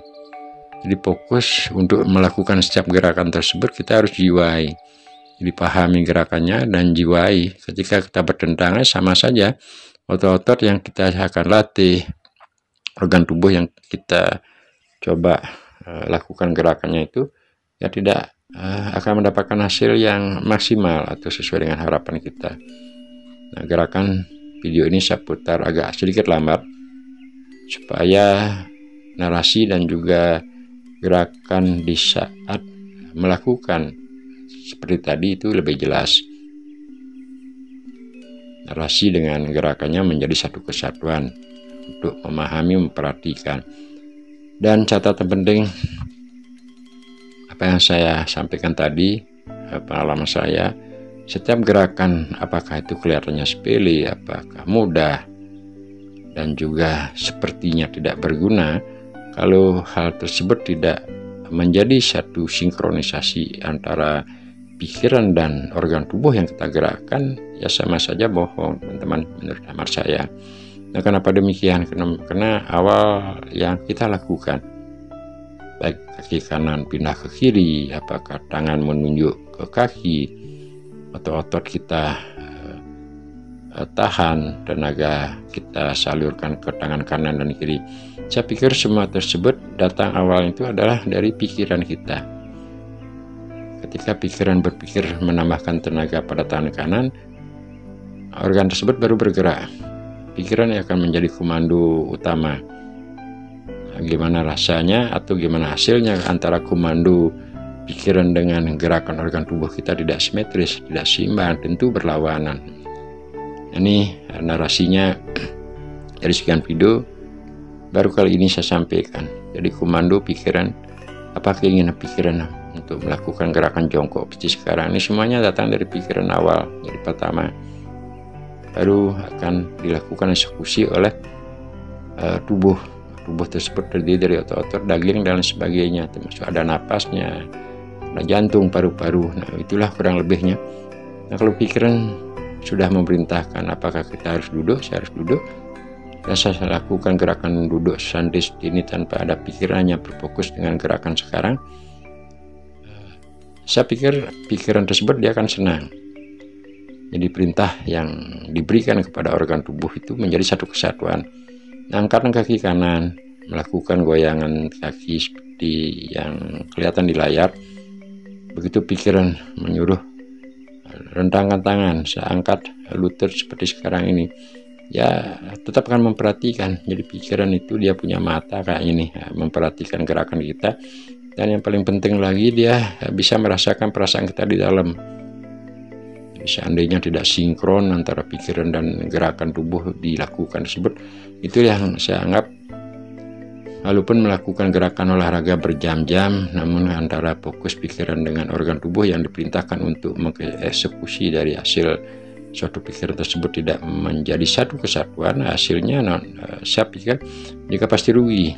Speaker 1: Jadi fokus untuk melakukan setiap gerakan tersebut kita harus jiwai. Jadi pahami gerakannya dan jiwai. Ketika kita bertentangan sama saja, otot-otot yang kita akan latih, organ tubuh yang kita coba lakukan gerakannya itu ya tidak akan mendapatkan hasil yang maksimal atau sesuai dengan harapan kita. Nah, gerakan video ini saya putar agak sedikit lambat supaya narasi dan juga gerakan di saat melakukan seperti tadi itu lebih jelas. Narasi dengan gerakannya menjadi satu kesatuan untuk memahami, memperhatikan. Dan catatan penting apa yang saya sampaikan tadi, pengalaman saya, setiap gerakan apakah itu kelihatannya sepele, apakah mudah dan juga sepertinya tidak berguna, kalau hal tersebut tidak menjadi satu sinkronisasi antara pikiran dan organ tubuh yang kita gerakkan, ya sama saja bohong, teman-teman, menurut hemat saya. Nah, kenapa demikian? Karena awal yang kita lakukan, baik kaki kanan pindah ke kiri, apakah tangan menunjuk ke kaki, atau otot kita tahan, tenaga kita salurkan ke tangan kanan dan kiri. Saya pikir semua tersebut datang awal itu adalah dari pikiran kita. Ketika pikiran berpikir menambahkan tenaga pada tangan kanan, organ tersebut baru bergerak. Pikiran yang akan menjadi komando utama. gimana rasanya atau gimana hasilnya antara komando pikiran dengan gerakan organ tubuh kita tidak simetris, tidak seimbang, tentu berlawanan. Ini narasinya dari sekian video baru kali ini saya sampaikan. Jadi komando pikiran, apa keinginan pikiran untuk melakukan gerakan jongkok seperti sekarang ini, semuanya datang dari pikiran awal. Jadi pertama baru akan dilakukan eksekusi oleh tubuh tersebut, terdiri dari otot-otot, daging dan sebagainya, termasuk ada napasnya, ada jantung, paru-paru. Nah, itulah kurang lebihnya. Nah, kalau pikiran sudah memerintahkan apakah kita harus duduk, saya harus duduk, dan saya lakukan gerakan duduk santai ini tanpa ada pikirannya, berfokus dengan gerakan sekarang. Saya pikir pikiran tersebut dia akan senang. Jadi perintah yang diberikan kepada organ tubuh itu menjadi satu kesatuan. Angkatkan kaki kanan, melakukan goyangan kaki seperti yang kelihatan di layar. Begitu pikiran menyuruh rentangkan tangan, saya angkat lutut seperti sekarang ini. Ya tetap akan memperhatikan. Jadi pikiran itu dia punya mata kayak ini, memperhatikan gerakan kita. Dan yang paling penting lagi, dia bisa merasakan perasaan kita di dalam. Seandainya tidak sinkron antara pikiran dan gerakan tubuh dilakukan tersebut, itu yang saya anggap, walaupun melakukan gerakan olahraga berjam-jam, namun antara fokus pikiran dengan organ tubuh yang diperintahkan untuk mengeksekusi dari hasil suatu pikiran tersebut tidak menjadi satu kesatuan, hasilnya saya pikir jika pasti rugi.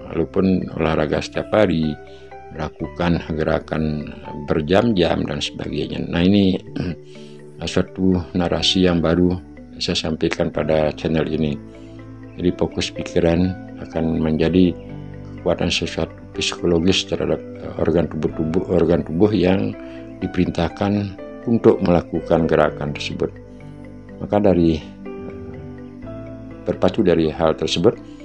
Speaker 1: Walaupun olahraga setiap hari, melakukan gerakan berjam-jam dan sebagainya. Nah, ini suatu narasi yang baru saya sampaikan pada channel ini. Jadi fokus pikiran akan menjadi kekuatan sesuatu psikologis terhadap organ tubuh yang diperintahkan untuk melakukan gerakan tersebut. Maka dari berpacu dari hal tersebut,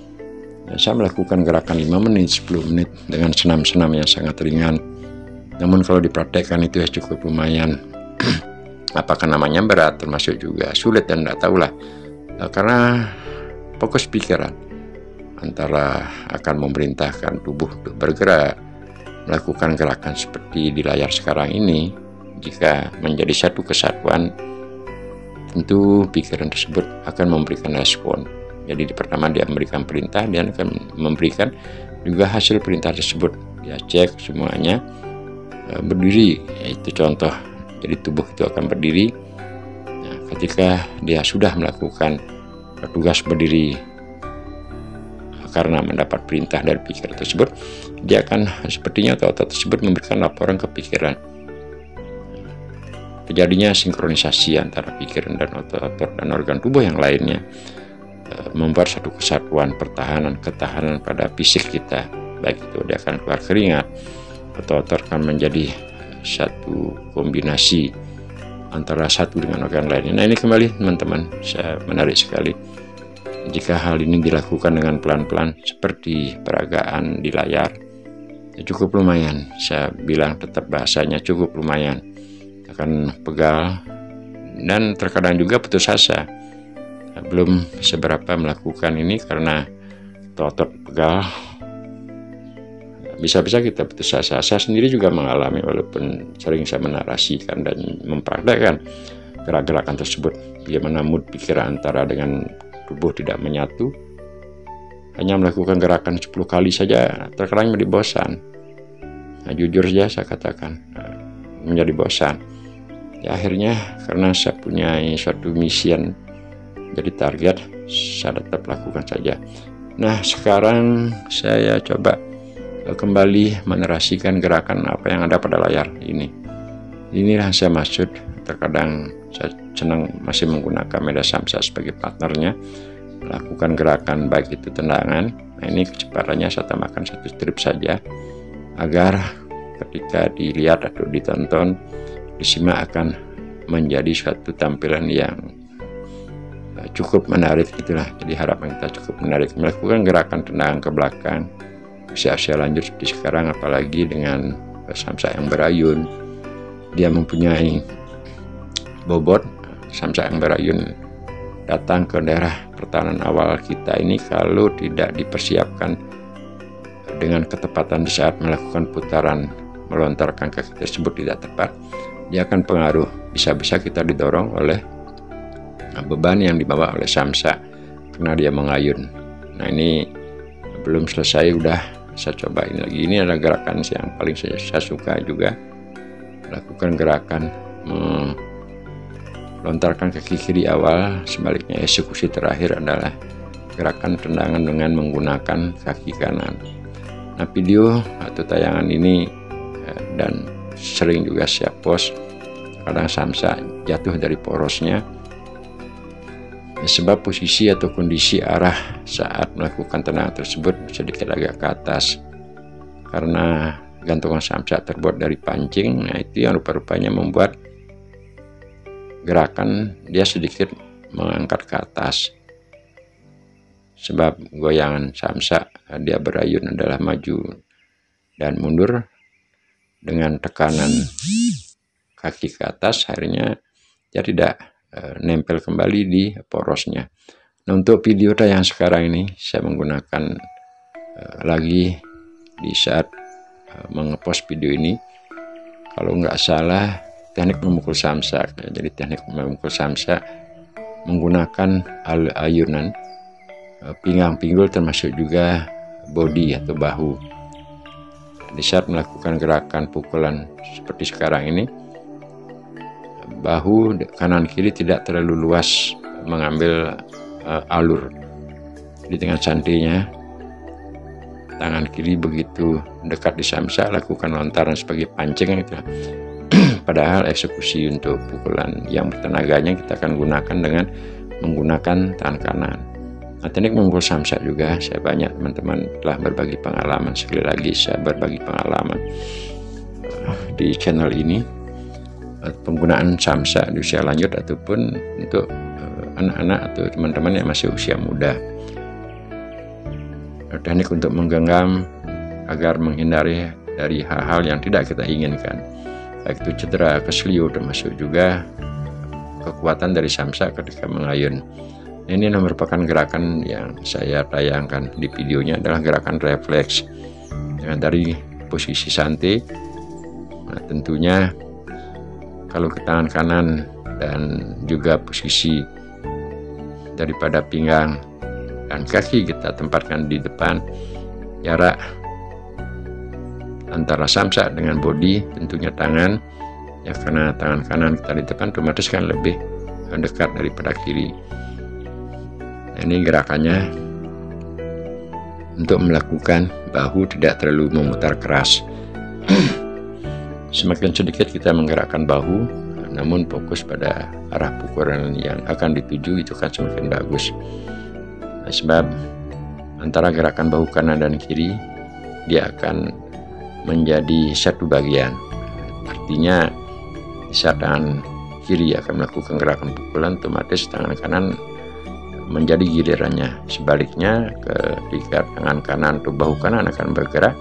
Speaker 1: saya melakukan gerakan 5 menit, 10 menit dengan senam-senam yang sangat ringan. Namun kalau dipraktekkan itu ya cukup lumayan. Apakah namanya berat, termasuk juga sulit dan tidak tahulah. Karena fokus pikiran antara akan memerintahkan tubuh untuk bergerak, melakukan gerakan seperti di layar sekarang ini. Jika menjadi satu kesatuan, tentu pikiran tersebut akan memberikan respon. Jadi pertama dia memberikan perintah, dia akan memberikan juga hasil perintah tersebut. Dia cek semuanya berdiri, itu contoh. Jadi tubuh itu akan berdiri. Nah, ketika dia sudah melakukan tugas berdiri karena mendapat perintah dari pikiran tersebut, dia akan sepertinya otot tersebut memberikan laporan ke pikiran. Terjadinya sinkronisasi antara pikiran dan otot-otot dan organ tubuh yang lainnya, membuat satu kesatuan ketahanan pada fisik kita. Baik itu dia akan keluar keringat, otot-otot akan menjadi satu kombinasi antara satu dengan organ lainnya. Nah, ini kembali teman-teman, saya menarik sekali jika hal ini dilakukan dengan pelan-pelan seperti peragaan di layar. Ya, cukup lumayan, saya bilang tetap bahasanya cukup lumayan, akan pegal dan terkadang juga putus asa. Belum seberapa melakukan ini karena otot pegal, bisa-bisa kita putus asa. Saya sendiri juga mengalami, walaupun sering saya menarasikan dan mempraktekkan gerak-gerakan tersebut, bagaimana mood pikiran antara dengan tubuh tidak menyatu. Hanya melakukan gerakan 10 kali saja terkadang menjadi bosan. Nah, jujur saja saya katakan menjadi bosan. Ya, akhirnya karena saya punya suatu mission, jadi target, saya tetap lakukan saja. Nah, sekarang saya coba kembali menarasikan gerakan apa yang ada pada layar ini. Inilah yang saya maksud. Terkadang saya senang masih menggunakan media samsa sebagai partnernya, melakukan gerakan baik itu tendangan. Nah, ini kecepatannya saya tambahkan 1 strip saja, agar ketika dilihat atau ditonton, disimak akan menjadi suatu tampilan yang cukup menarik itulah. Jadi harapan kita cukup menarik, melakukan gerakan tendangan ke belakang usia-usia lanjut seperti sekarang, apalagi dengan samsa yang berayun. Dia mempunyai bobot. Samsa yang berayun datang ke daerah pertahanan awal kita ini kalau tidak dipersiapkan dengan ketepatan di saat melakukan putaran melontarkan kaki tersebut tidak tepat, dia akan pengaruh, bisa-bisa kita didorong oleh beban yang dibawa oleh samsa karena dia mengayun. Nah ini belum selesai, udah saya cobain lagi. Ini adalah gerakan yang paling saya suka juga, lakukan gerakan melontarkan kaki kiri awal, sebaliknya eksekusi terakhir adalah gerakan tendangan dengan menggunakan kaki kanan. Nah video atau tayangan ini dan sering juga saya post, kadang samsa jatuh dari porosnya sebab posisi atau kondisi arah saat melakukan tendangan tersebut sedikit agak ke atas karena gantungan samsa terbuat dari pancing. Nah itu yang rupa-rupanya membuat gerakan dia sedikit mengangkat ke atas, sebab goyangan samsa dia berayun adalah maju dan mundur dengan tekanan kaki ke atas, akhirnya dia tidak nempel kembali di porosnya. Nah untuk video yang sekarang ini saya menggunakan lagi di saat mengepost video ini, kalau nggak salah teknik memukul samsa. Jadi teknik memukul samsa menggunakan ayunan pinggang pinggul termasuk juga body atau bahu. Di saat melakukan gerakan pukulan seperti sekarang ini, bahu kanan kiri tidak terlalu luas mengambil alur. Jadi dengan santainya tangan kiri begitu dekat di samsa, lakukan lontaran sebagai pancing gitu. Padahal eksekusi untuk pukulan yang bertenaganya kita akan gunakan dengan menggunakan tangan kanan. Nah, teknik memukul samsa juga saya banyak teman-teman telah berbagi pengalaman. Sekali lagi saya berbagi pengalaman di channel ini, penggunaan samsa di usia lanjut ataupun untuk anak-anak atau teman-teman yang masih usia muda. Teknik untuk menggenggam agar menghindari dari hal-hal yang tidak kita inginkan, baik itu cedera, keselio, termasuk juga kekuatan dari samsa ketika mengayun. Ini merupakan gerakan yang saya tayangkan di videonya adalah gerakan refleks dari posisi santai. Nah, tentunya kalau ke tangan kanan dan juga posisi daripada pinggang dan kaki kita tempatkan di depan, jarak antara samsa dengan body tentunya tangan, ya karena tangan kanan kita di depan otomatis kan lebih dekat daripada kiri. Nah, ini gerakannya untuk melakukan bahu tidak terlalu memutar keras. Semakin sedikit kita menggerakkan bahu, namun fokus pada arah pukulan yang akan dituju, itu kan semakin bagus. Nah, sebab antara gerakan bahu kanan dan kiri dia akan menjadi satu bagian. Artinya di saat tangan kiri akan melakukan gerakan pukulan, otomatis tangan kanan menjadi gilirannya. Sebaliknya ketika tangan kanan atau bahu kanan akan bergerak,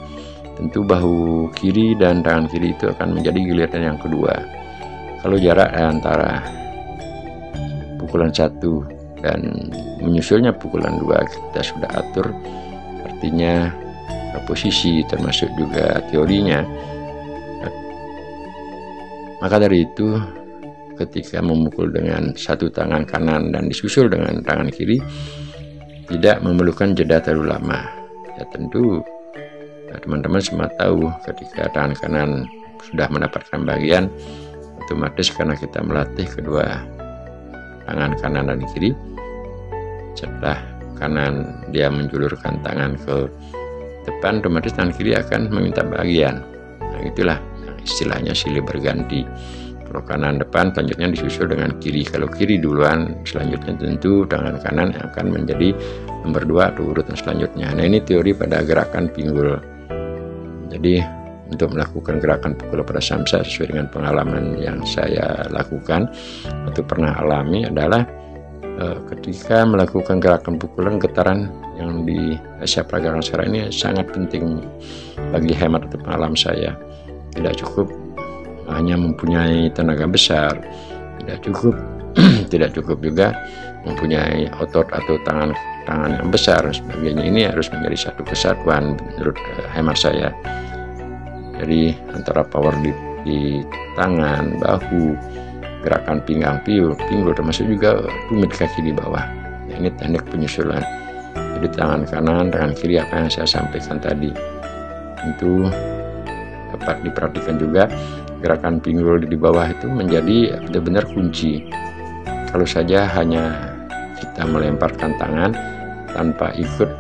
Speaker 1: tentu bahu kiri dan tangan kiri itu akan menjadi giliran yang kedua. Kalau jarak antara pukulan satu dan menyusulnya pukulan dua kita sudah atur, artinya posisi termasuk juga teorinya. Maka dari itu ketika memukul dengan satu tangan kanan dan disusul dengan tangan kiri tidak memerlukan jeda terlalu lama. Ya tentu teman-teman semua tahu ketika tangan kanan sudah mendapatkan bagian, otomatis karena kita melatih kedua tangan kanan dan kiri, setelah kanan dia menjulurkan tangan ke depan, otomatis tangan kiri akan meminta bagian. Nah itulah istilahnya silih berganti. Kalau kanan depan, selanjutnya disusul dengan kiri. Kalau kiri duluan, selanjutnya tentu tangan kanan akan menjadi nomor 2 atau urutan selanjutnya. Nah ini teori pada gerakan pinggul. Jadi untuk melakukan gerakan pukul pada samsa sesuai dengan pengalaman yang saya lakukan atau pernah alami adalah ketika melakukan gerakan pukulan, getaran yang di Asia Pergerakan sekarang ini sangat penting bagi hemat atau pengalaman saya. Tidak cukup hanya mempunyai tenaga besar, tidak cukup tidak cukup juga mempunyai otot atau tangan yang besar sebagainya. Ini harus menjadi satu kesatuan menurut hemat saya. Jadi antara power di tangan, bahu, gerakan pinggang, pinggul, termasuk juga tumit kaki di bawah. Nah, ini teknik penyusulan. Jadi tangan kanan, tangan kiri, apa yang saya sampaikan tadi itu dapat diperhatikan juga. Gerakan pinggul di bawah itu menjadi benar-benar kunci. Kalau saja hanya kita melemparkan tangan tanpa ikut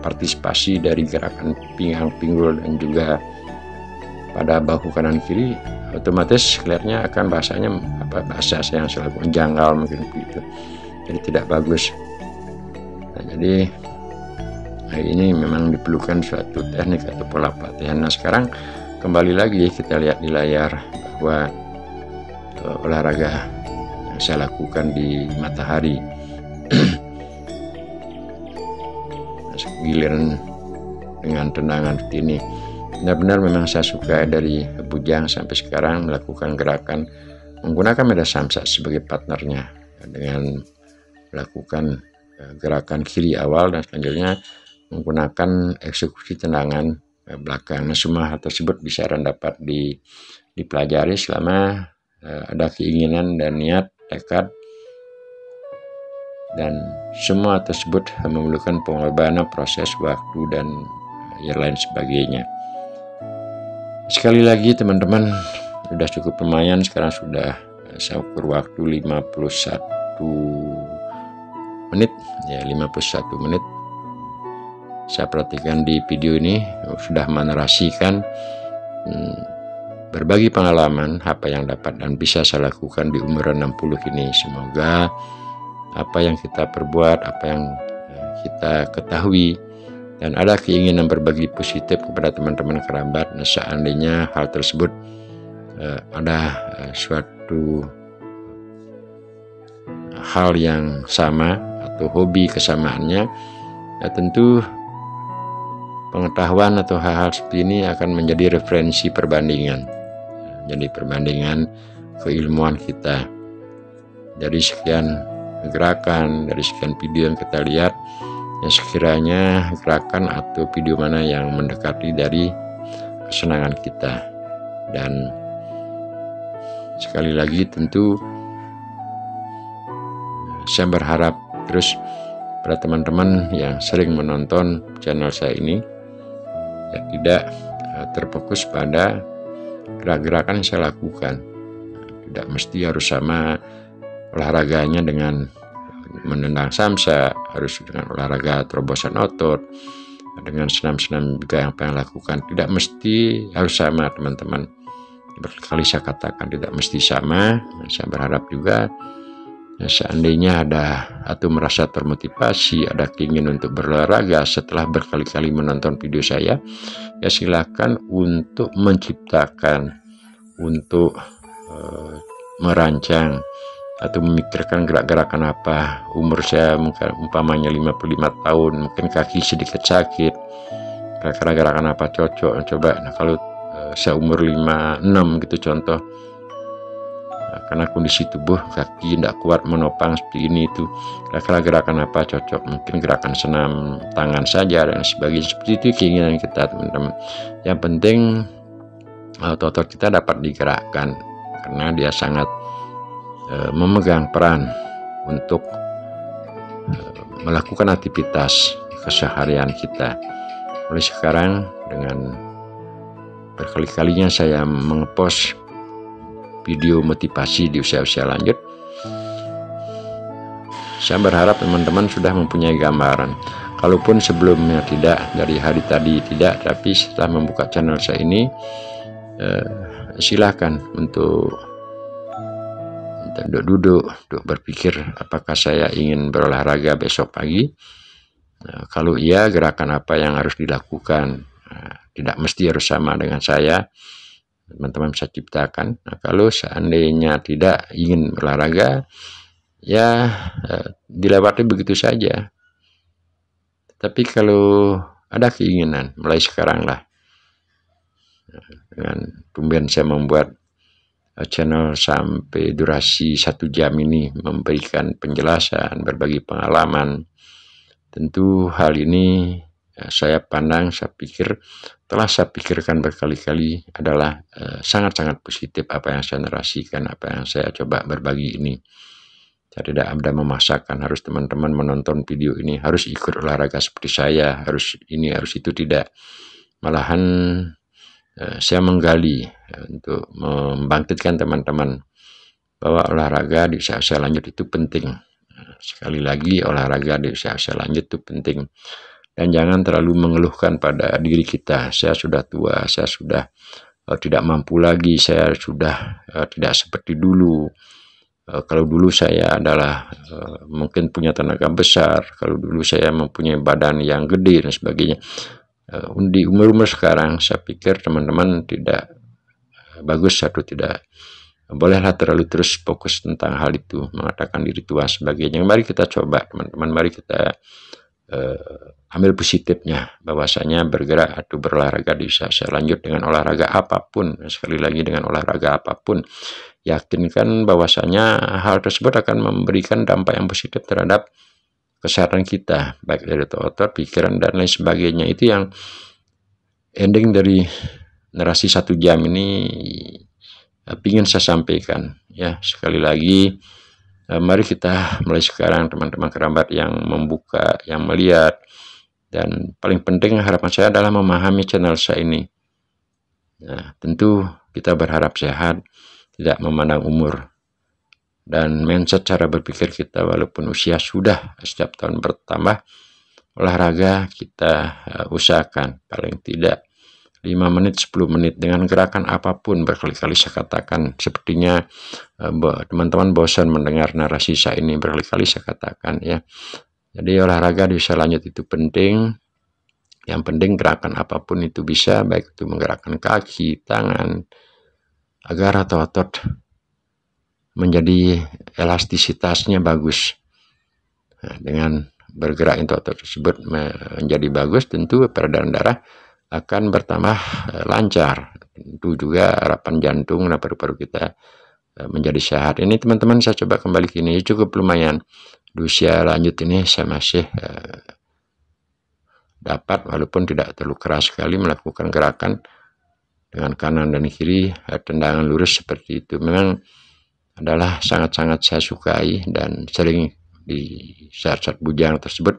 Speaker 1: partisipasi dari gerakan pinggang, pinggul, dan juga pada bahu kanan kiri, otomatis kelihatannya akan bahasa saya yang selalu janggal mungkin begitu. Jadi tidak bagus. Nah, jadi ini memang diperlukan suatu teknik atau pola pelatihan. Nah, sekarang kembali lagi kita lihat di layar bahwa olahraga yang saya lakukan di matahari. Giliran dengan tendangan seperti ini, benar-benar memang saya suka. Dari bujang sampai sekarang melakukan gerakan menggunakan medan samsak sebagai partnernya, dengan melakukan gerakan kiri awal dan selanjutnya menggunakan eksekusi tendangan belakang. Nah, semua hal tersebut bisa dan dapat dipelajari selama ada keinginan dan niat, tekad, dan semua tersebut memerlukan pengorbanan, proses, waktu, dan yang lain sebagainya. Sekali lagi teman-teman, sudah cukup lumayan. Sekarang sudah saya ukur waktu 51 menit ya, 51 menit. Saya perhatikan di video ini sudah menarasikan berbagi pengalaman apa yang dapat dan bisa saya lakukan di umur 60 ini. Semoga apa yang kita perbuat, apa yang kita ketahui, dan ada keinginan berbagi positif kepada teman-teman kerabat. Nah, seandainya hal tersebut ada suatu hal yang sama atau hobi kesamaannya, ya tentu pengetahuan atau hal-hal seperti ini akan menjadi referensi perbandingan, jadi perbandingan keilmuan kita. Dari sekian gerakan, dari sekian video yang kita lihat, ya sekiranya gerakan atau video mana yang mendekati dari kesenangan kita. Dan sekali lagi tentu saya berharap terus pada teman-teman yang sering menonton channel saya ini ya tidak terfokus pada gerak-gerakan yang saya lakukan. Tidak mesti harus sama olahraganya dengan menendang samsak, harus dengan olahraga terobosan otot, dengan senam-senam juga yang pengen lakukan. Tidak mesti harus sama teman-teman. Berkali saya katakan tidak mesti sama. Saya berharap juga ya, seandainya ada atau merasa termotivasi, ada keinginan untuk berolahraga setelah berkali-kali menonton video saya, ya silakan untuk menciptakan, untuk merancang atau memikirkan gerak-gerakan apa. Umur saya mungkin umpamanya 55 tahun, mungkin kaki sedikit sakit, kira-kira gerakan apa cocok, coba. Nah, kalau saya umur 56 gitu contoh, karena kondisi tubuh kaki tidak kuat menopang seperti ini, itu kira-kira gerakan apa cocok, mungkin gerakan senam tangan saja dan sebagainya. Seperti itu keinginan kita teman-teman. Yang penting otot kita dapat digerakkan, karena dia sangat memegang peran untuk melakukan aktivitas keseharian kita. Oleh sekarang dengan berkali-kalinya saya mengepost video motivasi di usia-usia lanjut, saya berharap teman-teman sudah mempunyai gambaran. Kalaupun sebelumnya tidak, dari hari tadi tidak, tapi setelah membuka channel saya ini, silakan untuk duduk berpikir apakah saya ingin berolahraga besok pagi. Kalau iya, gerakan apa yang harus dilakukan. Tidak mesti harus sama dengan saya, teman-teman bisa ciptakan. Nah, kalau seandainya tidak ingin berolahraga, ya dilewati begitu saja. Tapi kalau ada keinginan, mulai sekarang lah, dengan tumben saya membuat channel sampai durasi 1 jam ini memberikan penjelasan, berbagi pengalaman. Tentu hal ini saya pandang, saya pikir telah saya pikirkan berkali-kali adalah sangat-sangat positif apa yang saya narasikan, apa yang saya coba berbagi ini. Saya tidak ada memaksakan harus teman-teman menonton video ini, harus ikut olahraga seperti saya, harus ini, harus itu, tidak. Malahan saya menggali untuk membangkitkan teman-teman bahwa olahraga di usia lanjut itu penting. Sekali lagi, olahraga di usia lanjut itu penting. Dan jangan terlalu mengeluhkan pada diri kita. Saya sudah tua, saya sudah tidak mampu lagi, saya sudah tidak seperti dulu. Kalau dulu saya adalah mungkin punya tenaga besar, kalau dulu saya mempunyai badan yang gede dan sebagainya. Di umur-umur sekarang saya pikir teman-teman tidak bagus atau tidak bolehlah terlalu terus fokus tentang hal itu, mengatakan diri tua sebagainya. Mari kita coba teman-teman, mari kita ambil positifnya, bahwasanya bergerak atau berolahraga di usia lanjut dengan olahraga apapun, sekali lagi dengan olahraga apapun, yakinkan bahwasanya hal tersebut akan memberikan dampak yang positif terhadap kesehatan kita, baik dari otot, pikiran, dan lain sebagainya. Itu yang ending dari narasi 1 jam ini ingin saya sampaikan. Ya, sekali lagi, mari kita mulai sekarang teman-teman kerabat yang membuka, yang melihat, dan paling penting harapan saya adalah memahami channel saya ini. Nah, tentu kita berharap sehat, tidak memandang umur, dan mindset cara berpikir kita walaupun usia sudah setiap tahun bertambah, olahraga kita usahakan paling tidak 5 menit, 10 menit dengan gerakan apapun. Berkali-kali saya katakan, sepertinya teman-teman bosan mendengar narasi saya ini, berkali-kali saya katakan ya. Jadi olahraga di usia lanjut itu penting. Yang penting gerakan apapun itu bisa, baik itu menggerakkan kaki, tangan, agar otot menjadi elastisitasnya bagus. Nah, dengan bergerak itu otot tersebut menjadi bagus, tentu peredaran darah akan bertambah lancar. Tentu juga harapan jantung dan paru-paru kita menjadi sehat. Ini teman-teman saya coba kembali ke ini, cukup lumayan. Di usia lanjut ini saya masih dapat, walaupun tidak terlalu keras sekali, melakukan gerakan dengan kanan dan kiri, tendangan lurus seperti itu. Memang adalah sangat-sangat saya sukai, dan sering di saat-saat bujang tersebut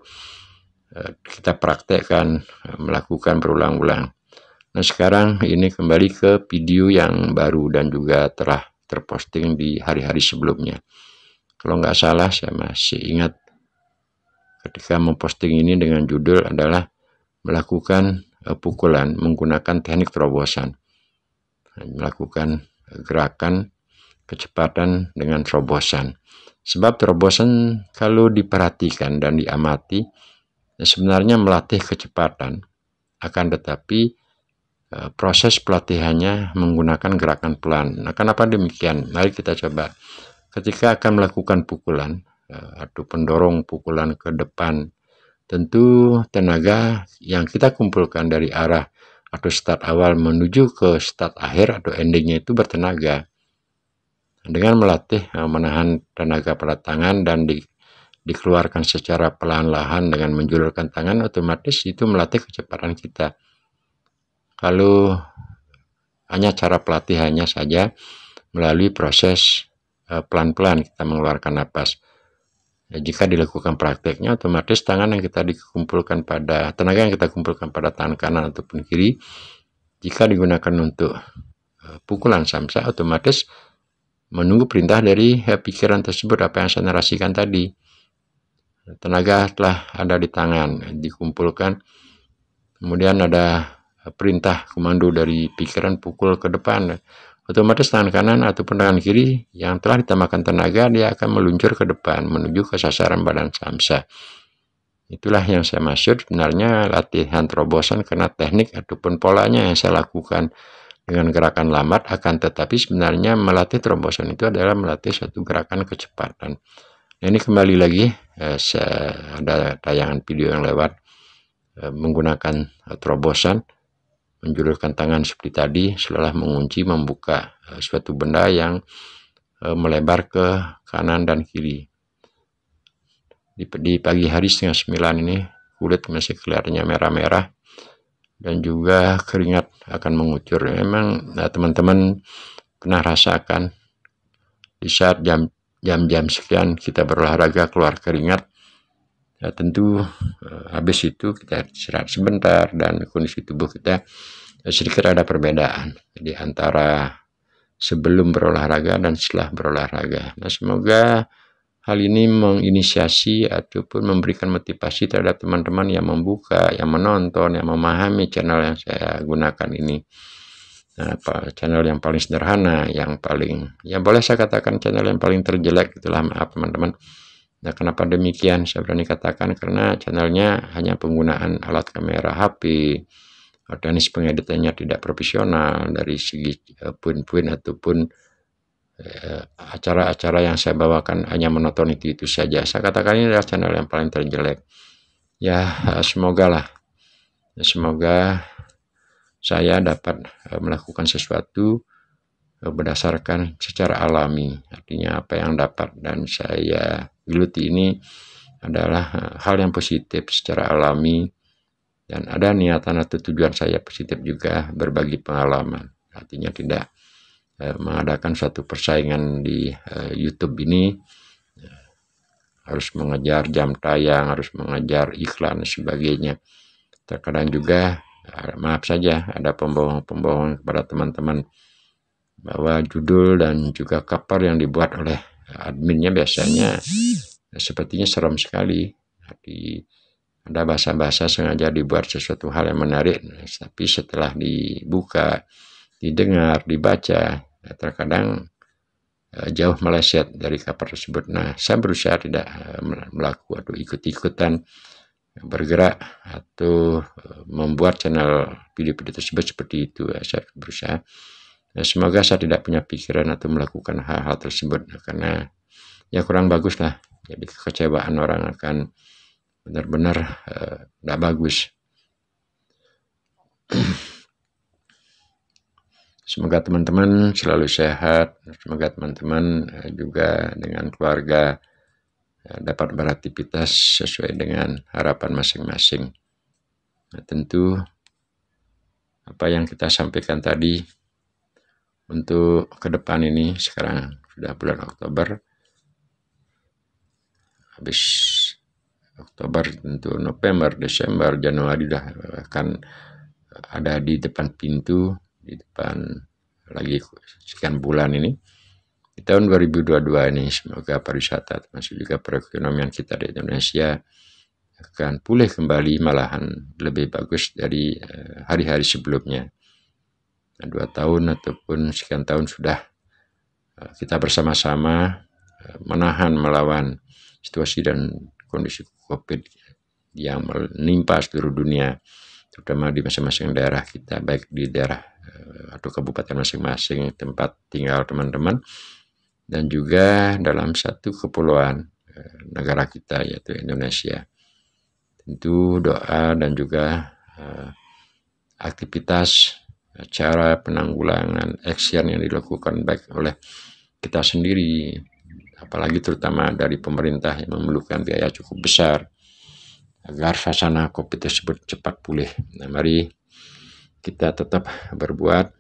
Speaker 1: kita praktekkan, melakukan berulang-ulang. Nah, sekarang ini kembali ke video yang baru dan juga telah terposting di hari-hari sebelumnya. Kalau nggak salah, saya masih ingat ketika memposting ini dengan judul adalah melakukan pukulan menggunakan teknik terobosan. Melakukan gerakan kecepatan dengan terobosan. Sebab terobosan kalau diperhatikan dan diamati, sebenarnya melatih kecepatan, akan tetapi proses pelatihannya menggunakan gerakan pelan. Nah, kenapa demikian? Mari kita coba. Ketika akan melakukan pukulan atau pendorong pukulan ke depan, tentu tenaga yang kita kumpulkan dari arah atau start awal menuju ke start akhir atau endingnya itu bertenaga. Dengan melatih menahan tenaga pada tangan dan dikeluarkan secara pelan-lahan dengan menjulurkan tangan, otomatis itu melatih kecepatan kita. Kalau hanya cara pelatihannya saja melalui proses pelan-pelan kita mengeluarkan napas. Jika dilakukan prakteknya, otomatis tangan yang kita dikumpulkan pada tenaga yang kita kumpulkan pada tangan kanan ataupun kiri, jika digunakan untuk pukulan samsa, otomatis menunggu perintah dari pikiran tersebut, apa yang saya narasikan tadi. Tenaga telah ada di tangan, dikumpulkan, kemudian ada perintah komando dari pikiran pukul ke depan, otomatis tangan kanan ataupun tangan kiri yang telah ditambahkan tenaga, dia akan meluncur ke depan menuju ke sasaran badan samsa. Itulah yang saya maksud sebenarnya latihan terobosan, karena teknik ataupun polanya yang saya lakukan dengan gerakan lambat, akan tetapi sebenarnya melatih terobosan itu adalah melatih satu gerakan kecepatan. Nah, ini kembali lagi ada tayangan video yang lewat menggunakan terobosan. menjulurkan tangan seperti tadi, setelah mengunci membuka suatu benda yang melebar ke kanan dan kiri. Di pagi hari setengah 9 ini kulit masih kelihatannya merah-merah dan juga keringat akan mengucur. Memang teman-teman pernah rasakan di saat jam-jam sekian kita berolahraga keluar keringat, ya tentu habis itu kita istirahat sebentar dan kondisi tubuh kita sedikit ada perbedaan di antara sebelum berolahraga dan setelah berolahraga. Nah, semoga hal ini menginisiasi ataupun memberikan motivasi terhadap teman-teman yang membuka, yang menonton, yang memahami channel yang saya gunakan ini. Nah, channel yang paling sederhana, yang paling, ya boleh saya katakan channel yang paling terjelek, itulah, maaf teman-teman. Nah, kenapa demikian? Saya berani katakan karena channelnya hanya penggunaan alat kamera HP, teknis pengeditannya tidak profesional dari segi poin-poin ataupun acara-acara yang saya bawakan hanya menonton itu saja. Saya katakan ini adalah channel yang paling terjelek. Ya, semoga saya dapat melakukan sesuatu berdasarkan secara alami. Artinya apa yang dapat dan saya geluti ini adalah hal yang positif secara alami, dan ada niatan atau tujuan saya positif juga berbagi pengalaman. Artinya tidak mengadakan suatu persaingan di YouTube ini, harus mengejar jam tayang, harus mengejar iklan dan sebagainya. Terkadang juga maaf saja ada pembohong-pembohong kepada teman-teman bahwa judul dan juga cover yang dibuat oleh adminnya biasanya sepertinya serem sekali. Ada bahasa-bahasa sengaja dibuat sesuatu hal yang menarik, tapi setelah dibuka, didengar, dibaca, terkadang jauh meleset dari cover tersebut. Nah, saya berusaha tidak melakukan atau ikut-ikutan bergerak atau membuat channel video-video tersebut seperti itu. Saya berusaha. Nah, semoga saya tidak punya pikiran atau melakukan hal-hal tersebut, karena ya kurang bagus lah. Jadi kekecewaan orang akan benar-benar tidak bagus. Semoga teman-teman selalu sehat, semoga teman-teman juga dengan keluarga dapat beraktivitas sesuai dengan harapan masing-masing. Nah, tentu apa yang kita sampaikan tadi untuk ke depan ini, sekarang sudah bulan Oktober, habis Oktober tentu November, Desember, Januari sudah akan ada di depan pintu, di depan lagi sekian bulan ini. Di tahun 2022 ini semoga pariwisata termasuk juga perekonomian kita di Indonesia akan pulih kembali, malahan lebih bagus dari hari-hari sebelumnya. 2 tahun ataupun sekian tahun sudah kita bersama-sama menahan, melawan situasi dan kondisi COVID yang menimpa seluruh dunia, terutama di masing-masing daerah kita, baik di daerah atau kabupaten masing-masing tempat tinggal teman-teman, dan juga dalam satu kepulauan negara kita yaitu Indonesia. Tentu doa dan juga aktivitas cara penanggulangan action yang dilakukan baik oleh kita sendiri, apalagi terutama dari pemerintah yang memerlukan biaya cukup besar agar suasana COVID tersebut cepat pulih. Nah, mari kita tetap berbuat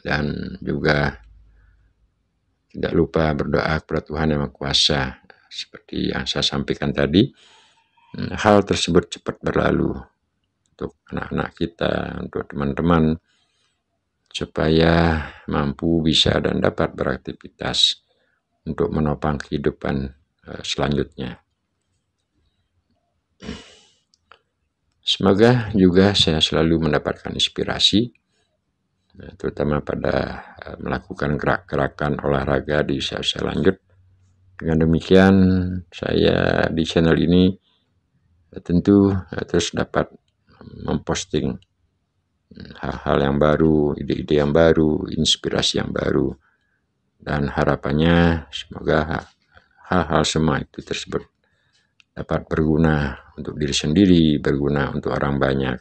Speaker 1: dan juga tidak lupa berdoa kepada Tuhan Yang Maha Kuasa. Seperti yang saya sampaikan tadi, hal tersebut cepat berlalu untuk anak-anak kita, untuk teman-teman, supaya mampu bisa dan dapat beraktivitas untuk menopang kehidupan selanjutnya. Semoga juga saya selalu mendapatkan inspirasi, terutama pada melakukan gerak-gerakan olahraga di usia-usia lanjut. Dengan demikian, saya di channel ini tentu terus dapat memposting hal-hal yang baru, ide-ide yang baru, inspirasi yang baru, dan harapannya semoga hal-hal semua itu tersebut dapat berguna untuk diri sendiri, berguna untuk orang banyak.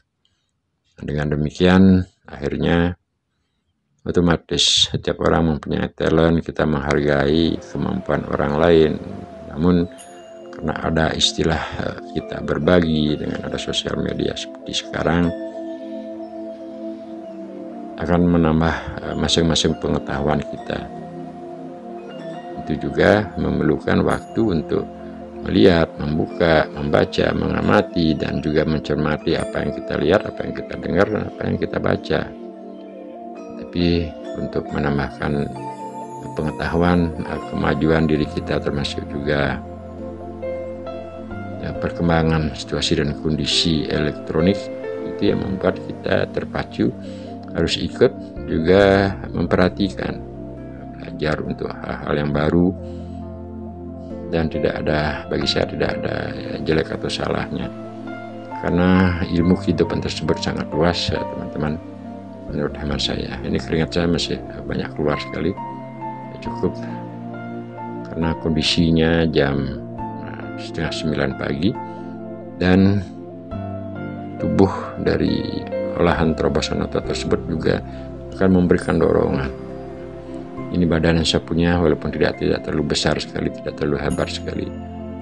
Speaker 1: Dengan demikian akhirnya otomatis setiap orang mempunyai talent, kita menghargai kemampuan orang lain. Namun karena ada istilah kita berbagi, dengan ada sosial media seperti sekarang, akan menambah masing-masing pengetahuan kita. Itu juga memerlukan waktu untuk melihat, membuka, membaca, mengamati, dan juga mencermati apa yang kita lihat, apa yang kita dengar, dan apa yang kita baca. Tapi untuk menambahkan pengetahuan, kemajuan diri kita, termasuk juga perkembangan situasi dan kondisi elektronik, itu yang membuat kita terpacu harus ikut juga memperhatikan, belajar untuk hal-hal yang baru, dan tidak ada, bagi saya tidak ada jelek atau salahnya, karena ilmu kehidupan tersebut sangat luas ya teman-teman. Menurut hemat saya, ini keringat saya masih banyak keluar sekali, cukup karena kondisinya jam 8:30 pagi, dan tubuh dari olahan terobosan otot tersebut juga akan memberikan dorongan. Ini badan yang saya punya, walaupun tidak terlalu besar sekali, tidak terlalu hebat sekali,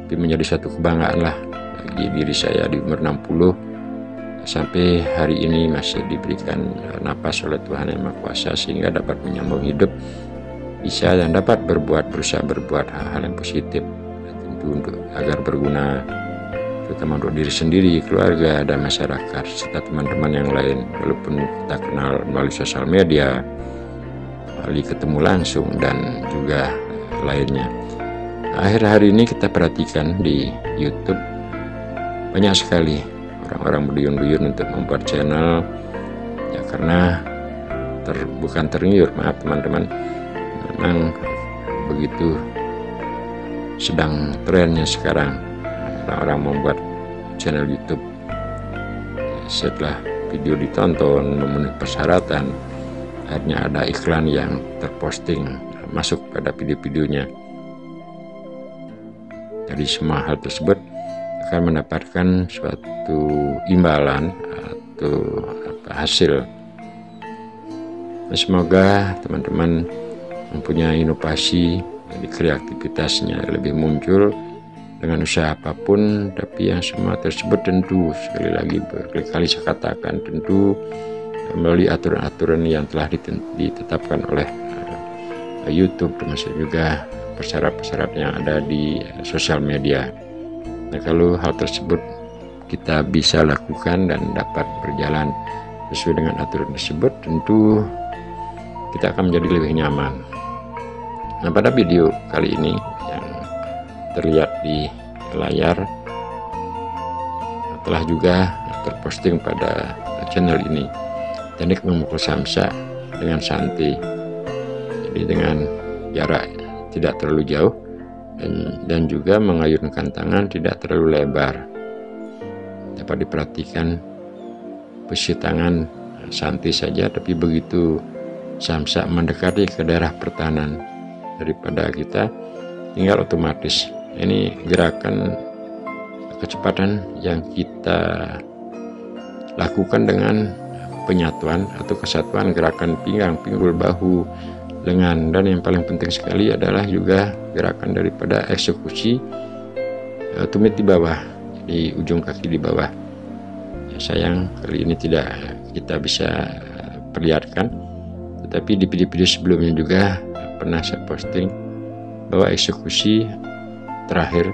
Speaker 1: tapi menjadi satu kebanggaan lah bagi diri saya di umur 60 sampai hari ini masih diberikan napas oleh Tuhan Yang Maha Kuasa, sehingga dapat menyambung hidup, bisa dan dapat berusaha berbuat hal-hal yang positif, tentu untuk agar berguna, terutama untuk diri sendiri, keluarga, dan masyarakat, serta teman-teman yang lain, walaupun kita kenal melalui sosial media, melalui ketemu langsung, dan juga lainnya. Akhir-hari ini kita perhatikan di YouTube banyak sekali orang-orang berduyun-duyun untuk membuat channel, ya karena bukan tergiur, maaf teman-teman, memang begitu sedang trennya sekarang orang-orang membuat channel YouTube. Setelah video ditonton memenuhi persyaratan, akhirnya ada iklan yang terposting masuk pada video-videonya. Jadi semua hal tersebut akan mendapatkan suatu imbalan atau hasil. Semoga teman-teman mempunyai inovasi, jadi kreativitasnya lebih muncul dengan usaha apapun, tapi yang semua tersebut tentu, sekali lagi berkali-kali saya katakan, tentu melalui aturan-aturan yang telah ditetapkan oleh YouTube, termasuk juga persyarat-persyarat yang ada di sosial media. Nah, kalau hal tersebut kita bisa lakukan dan dapat berjalan sesuai dengan aturan tersebut, tentu kita akan menjadi lebih nyaman. Nah, pada video kali ini yang terlihat di layar telah juga terposting pada channel ini, teknik memukul samsa dengan santai, jadi dengan jarak tidak terlalu jauh, dan juga mengayunkan tangan tidak terlalu lebar. Dapat diperhatikan posisi tangan santai saja, tapi begitu samsa mendekati ke daerah pertahanan daripada kita, tinggal otomatis. Ini gerakan kecepatan yang kita lakukan dengan penyatuan atau kesatuan gerakan pinggang, pinggul, bahu, lengan, dan yang paling penting sekali adalah juga gerakan daripada eksekusi tumit di bawah, di ujung kaki di bawah. Ya, sayang kali ini tidak kita bisa perlihatkan, tetapi di video-video sebelumnya juga pernah saya posting bahwa eksekusi terakhir,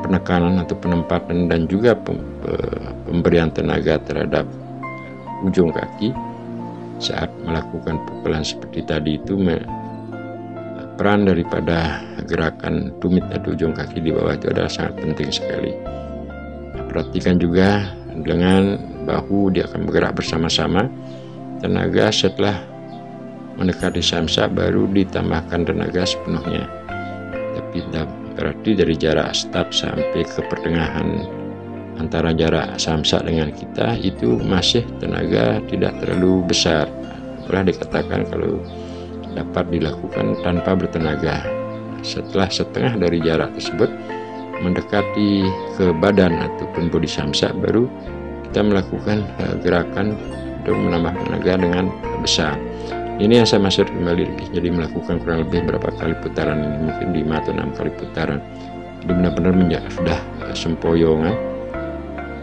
Speaker 1: penekanan atau penempatan, dan juga pemberian tenaga terhadap ujung kaki saat melakukan pukulan seperti tadi itu, peran daripada gerakan tumit atau ujung kaki di bawah itu adalah sangat penting sekali. Perhatikan juga dengan bahu, dia akan bergerak bersama-sama. Tenaga setelah mendekati samsa baru ditambahkan tenaga sepenuhnya, tapi berarti dari jarak start sampai ke pertengahan antara jarak samsa dengan kita itu masih tenaga tidak terlalu besar. Telah dikatakan kalau dapat dilakukan tanpa bertenaga. Setelah setengah dari jarak tersebut mendekati ke badan ataupun bodi samsa, baru kita melakukan gerakan untuk menambah tenaga dengan besar. Ini yang saya maksud kembali lagi, jadi melakukan kurang lebih berapa kali putaran ini, mungkin 5 atau 6 kali putaran. Jadi benar-benar sudah sempoyongan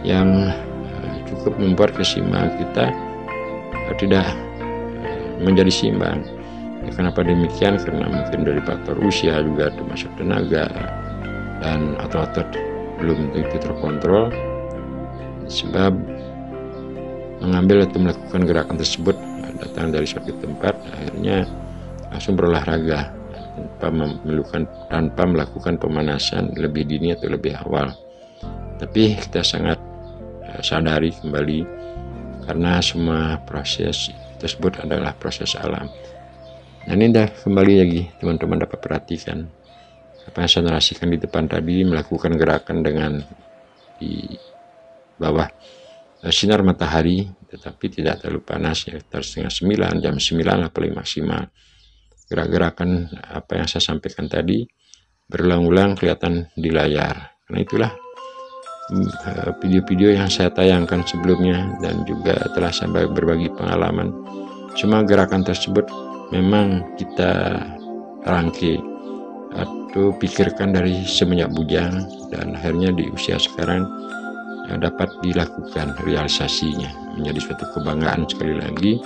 Speaker 1: yang cukup membuat keseimbangan kita tidak menjadi seimbang. Ya, kenapa demikian? Karena mungkin dari faktor usia juga termasuk tenaga dan otot belum tentu terkontrol, sebab mengambil atau melakukan gerakan tersebut datang dari suatu tempat, akhirnya langsung berolahraga tanpa melakukan pemanasan lebih dini atau lebih awal. Tapi kita sangat sadari kembali, karena semua proses tersebut adalah proses alam. Nah, ini dah kembali lagi teman-teman dapat perhatikan apa yang saya narasikan di depan tadi, melakukan gerakan dengan di bawah sinar matahari, tetapi tidak terlalu panas, ya, setengah 9, jam 9 lah paling maksimal. Gerak-gerakan apa yang saya sampaikan tadi berulang-ulang kelihatan di layar. Karena itulah video-video yang saya tayangkan sebelumnya dan juga telah saya berbagi pengalaman. Semua gerakan tersebut memang kita rangkai atau pikirkan dari semenjak bujang, dan akhirnya di usia sekarang dapat dilakukan realisasinya, menjadi suatu kebanggaan. Sekali lagi,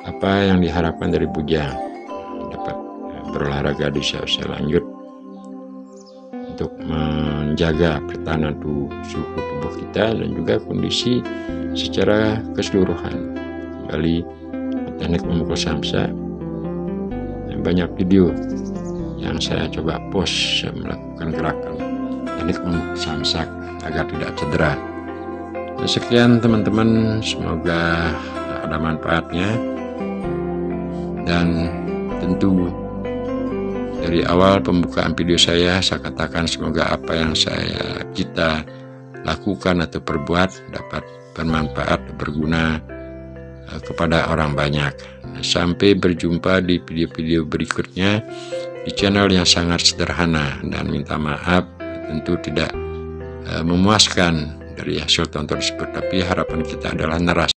Speaker 1: apa yang diharapkan dari bujang, dapat berolahraga di usia lanjut untuk menjaga pertahanan suhu tubuh kita dan juga kondisi secara keseluruhan. Kembali teknik memukul samsak, banyak video yang saya coba post melakukan gerakan teknik memukul samsak agar tidak cedera. Nah, sekian teman-teman, semoga ada manfaatnya, dan tentu dari awal pembukaan video saya katakan semoga apa yang kita lakukan atau perbuat dapat bermanfaat, berguna kepada orang banyak. Sampai berjumpa di video-video berikutnya di channel yang sangat sederhana, dan minta maaf tentu tidak memuaskan dari hasil tonton tersebut, tapi harapan kita adalah narasi